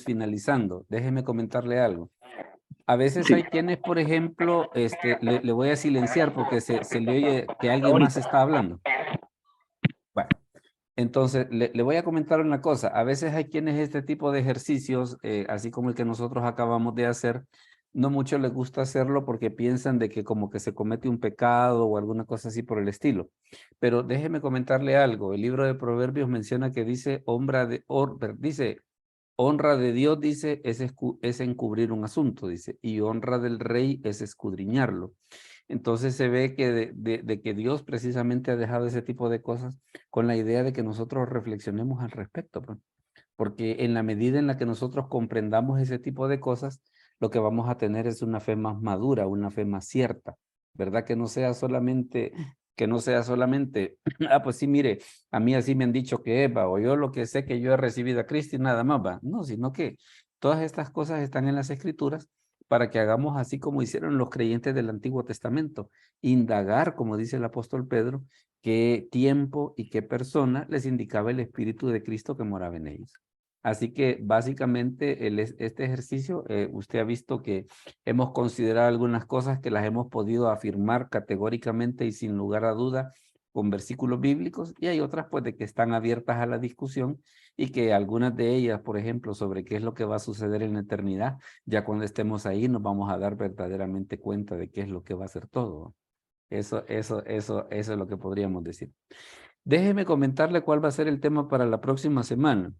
Speaker 1: finalizando. Déjeme comentarle algo. A veces hay quienes, por ejemplo, le voy a silenciar porque se le oye que alguien más está hablando. Bueno, entonces le voy a comentar una cosa. A veces hay quienes este tipo de ejercicios, así como el que nosotros acabamos de hacer, no mucho les gusta hacerlo porque piensan de que como que se comete un pecado o alguna cosa así por el estilo. Pero déjeme comentarle algo. El libro de Proverbios menciona que dice, honra de Dios, dice, es encubrir un asunto, dice, y honra del rey es escudriñarlo. Entonces se ve que de que Dios precisamente ha dejado ese tipo de cosas con la idea de que nosotros reflexionemos al respecto, pues. Porque en la medida en la que nosotros comprendamos ese tipo de cosas, lo que vamos a tener es una fe más madura, una fe más cierta, ¿verdad? Que no sea solamente, pues sí, mire, a mí así me han dicho que es, va, o yo lo que sé que yo he recibido a Cristo y nada más, va. No, sino que todas estas cosas están en las Escrituras para que hagamos así como hicieron los creyentes del Antiguo Testamento, indagar, como dice el apóstol Pedro, qué tiempo y qué persona les indicaba el Espíritu de Cristo que moraba en ellos. Así que básicamente este ejercicio, usted ha visto que hemos considerado algunas cosas que las hemos podido afirmar categóricamente y sin lugar a duda con versículos bíblicos, y hay otras pues de que están abiertas a la discusión y que algunas de ellas, por ejemplo, sobre qué es lo que va a suceder en la eternidad, ya cuando estemos ahí nos vamos a dar verdaderamente cuenta de qué es lo que va a ser todo. Eso es lo que podríamos decir. Déjeme comentarle cuál va a ser el tema para la próxima semana.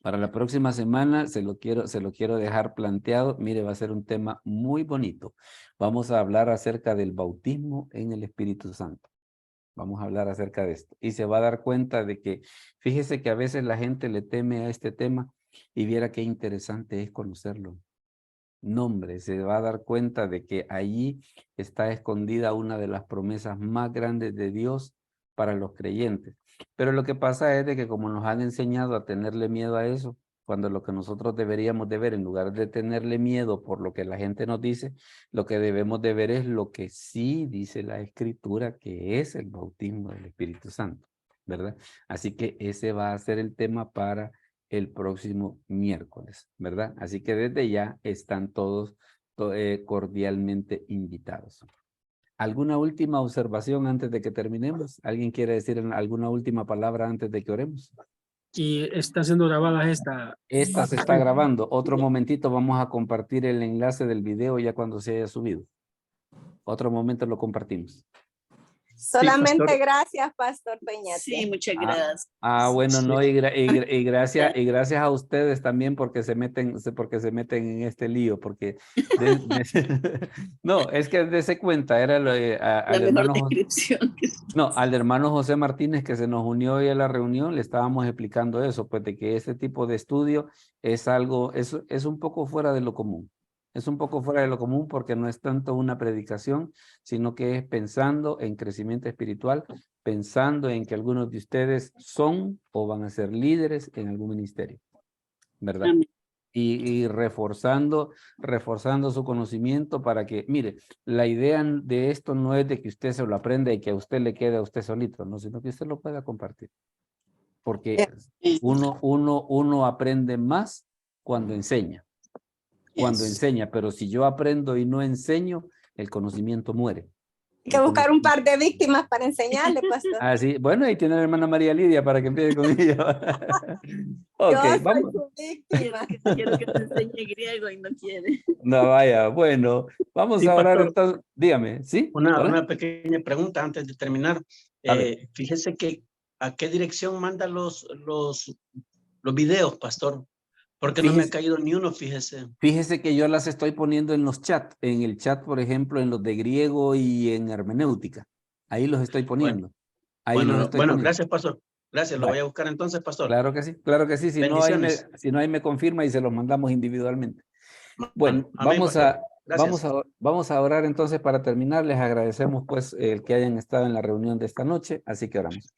Speaker 1: Para la próxima semana se lo quiero dejar planteado. Mire, va a ser un tema muy bonito. Vamos a hablar acerca del bautismo en el Espíritu Santo. Vamos a hablar acerca de esto. Y se va a dar cuenta de que, fíjese que a veces la gente le teme a este tema y viera qué interesante es conocerlo. No, hombre, se va a dar cuenta de que allí está escondida una de las promesas más grandes de Dios para los creyentes. Pero lo que pasa es de que como nos han enseñado a tenerle miedo a eso, cuando lo que nosotros deberíamos de ver, en lugar de tenerle miedo por lo que la gente nos dice, lo que debemos de ver es lo que sí dice la Escritura, que es el bautismo del Espíritu Santo, ¿verdad? Así que ese va a ser el tema para el próximo miércoles, ¿verdad? Así que desde ya están todos cordialmente invitados. ¿Alguna última observación antes de que terminemos? ¿Alguien quiere decir alguna última palabra antes de que oremos?
Speaker 7: Y está siendo grabada esta.
Speaker 1: Esta se está grabando. Otro momentito vamos a compartir el enlace del video ya cuando se haya subido. Otro momento lo compartimos.
Speaker 5: Solamente
Speaker 8: pastor.
Speaker 5: gracias, Pastor Peñate.
Speaker 6: Sí, muchas gracias.
Speaker 1: Bueno, no, y
Speaker 6: Ya.
Speaker 1: gracias a ustedes también porque se meten en este lío, porque no, es que dése cuenta, era
Speaker 6: La
Speaker 1: al
Speaker 6: mejor
Speaker 1: hermano
Speaker 6: descripción.
Speaker 1: al hermano José Martínez que se nos unió hoy a la reunión, le estábamos explicando eso, pues de que este tipo de estudio es algo, es un poco fuera de lo común. Es un poco fuera de lo común porque no es tanto una predicación, sino que es pensando en crecimiento espiritual, pensando en que algunos de ustedes son o van a ser líderes en algún ministerio, ¿verdad?
Speaker 6: Amén.
Speaker 1: Y reforzando su conocimiento para que, mire, la idea de esto no es de que usted se lo aprenda y que a usted le quede a usted solito, no, sino que usted lo pueda compartir. Porque uno aprende más cuando enseña. Cuando enseña, pero si yo aprendo y no enseño, el conocimiento muere.
Speaker 5: Hay que buscar un par de víctimas para enseñarle, pastor.
Speaker 1: Ah, sí. Bueno, ahí tiene la hermana María Lidia para que empiece con ella. Ok,
Speaker 5: Yo soy
Speaker 1: vamos.
Speaker 5: su víctima.
Speaker 6: Quiero que te enseñe griego y no quiere.
Speaker 1: No, vaya, bueno, vamos
Speaker 10: Sí,
Speaker 1: a orar
Speaker 10: pastor.
Speaker 1: entonces. Dígame, ¿sí?
Speaker 10: Una
Speaker 1: Hola.
Speaker 10: pequeña pregunta antes de terminar.
Speaker 1: A ver.
Speaker 10: Fíjese que a qué dirección manda los videos, pastor. Porque no me ha caído ni uno, fíjese.
Speaker 1: Fíjese que yo las estoy poniendo en los chats, en el chat, por ejemplo, en los de griego y en hermenéutica. Ahí los estoy poniendo.
Speaker 10: Bueno, gracias, pastor. Gracias, lo
Speaker 1: Vale.
Speaker 10: voy a buscar entonces, pastor.
Speaker 1: Claro que sí, claro que sí. Si no, ahí me confirma y se los mandamos individualmente. Bueno,
Speaker 10: Amén, pastor. Gracias.
Speaker 1: vamos a orar entonces para terminar. Les agradecemos pues el que hayan estado en la reunión de esta noche, así que oramos.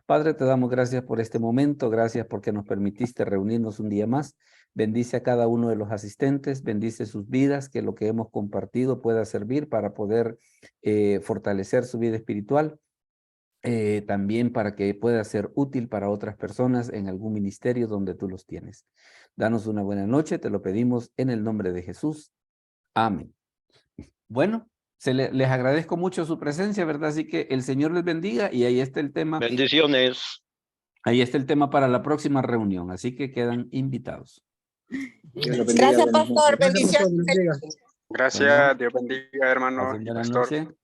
Speaker 1: Padre, te damos gracias por este momento, gracias porque nos permitiste reunirnos un día más. Bendice a cada uno de los asistentes, bendice sus vidas, que lo que hemos compartido pueda servir para poder fortalecer su vida espiritual. También para que pueda ser útil para otras personas en algún ministerio donde tú los tienes. Danos una buena noche, te lo pedimos en el nombre de Jesús. Amén. Bueno, les agradezco mucho su presencia, ¿verdad? Así que el Señor les bendiga y ahí está el tema.
Speaker 9: Bendiciones.
Speaker 1: Ahí está el tema para la próxima reunión, así que quedan invitados.
Speaker 5: Gracias, pastor. Bendiciones.
Speaker 11: Gracias, Dios bendiga, hermano.
Speaker 1: Buenas
Speaker 11: Pastor.
Speaker 1: noches.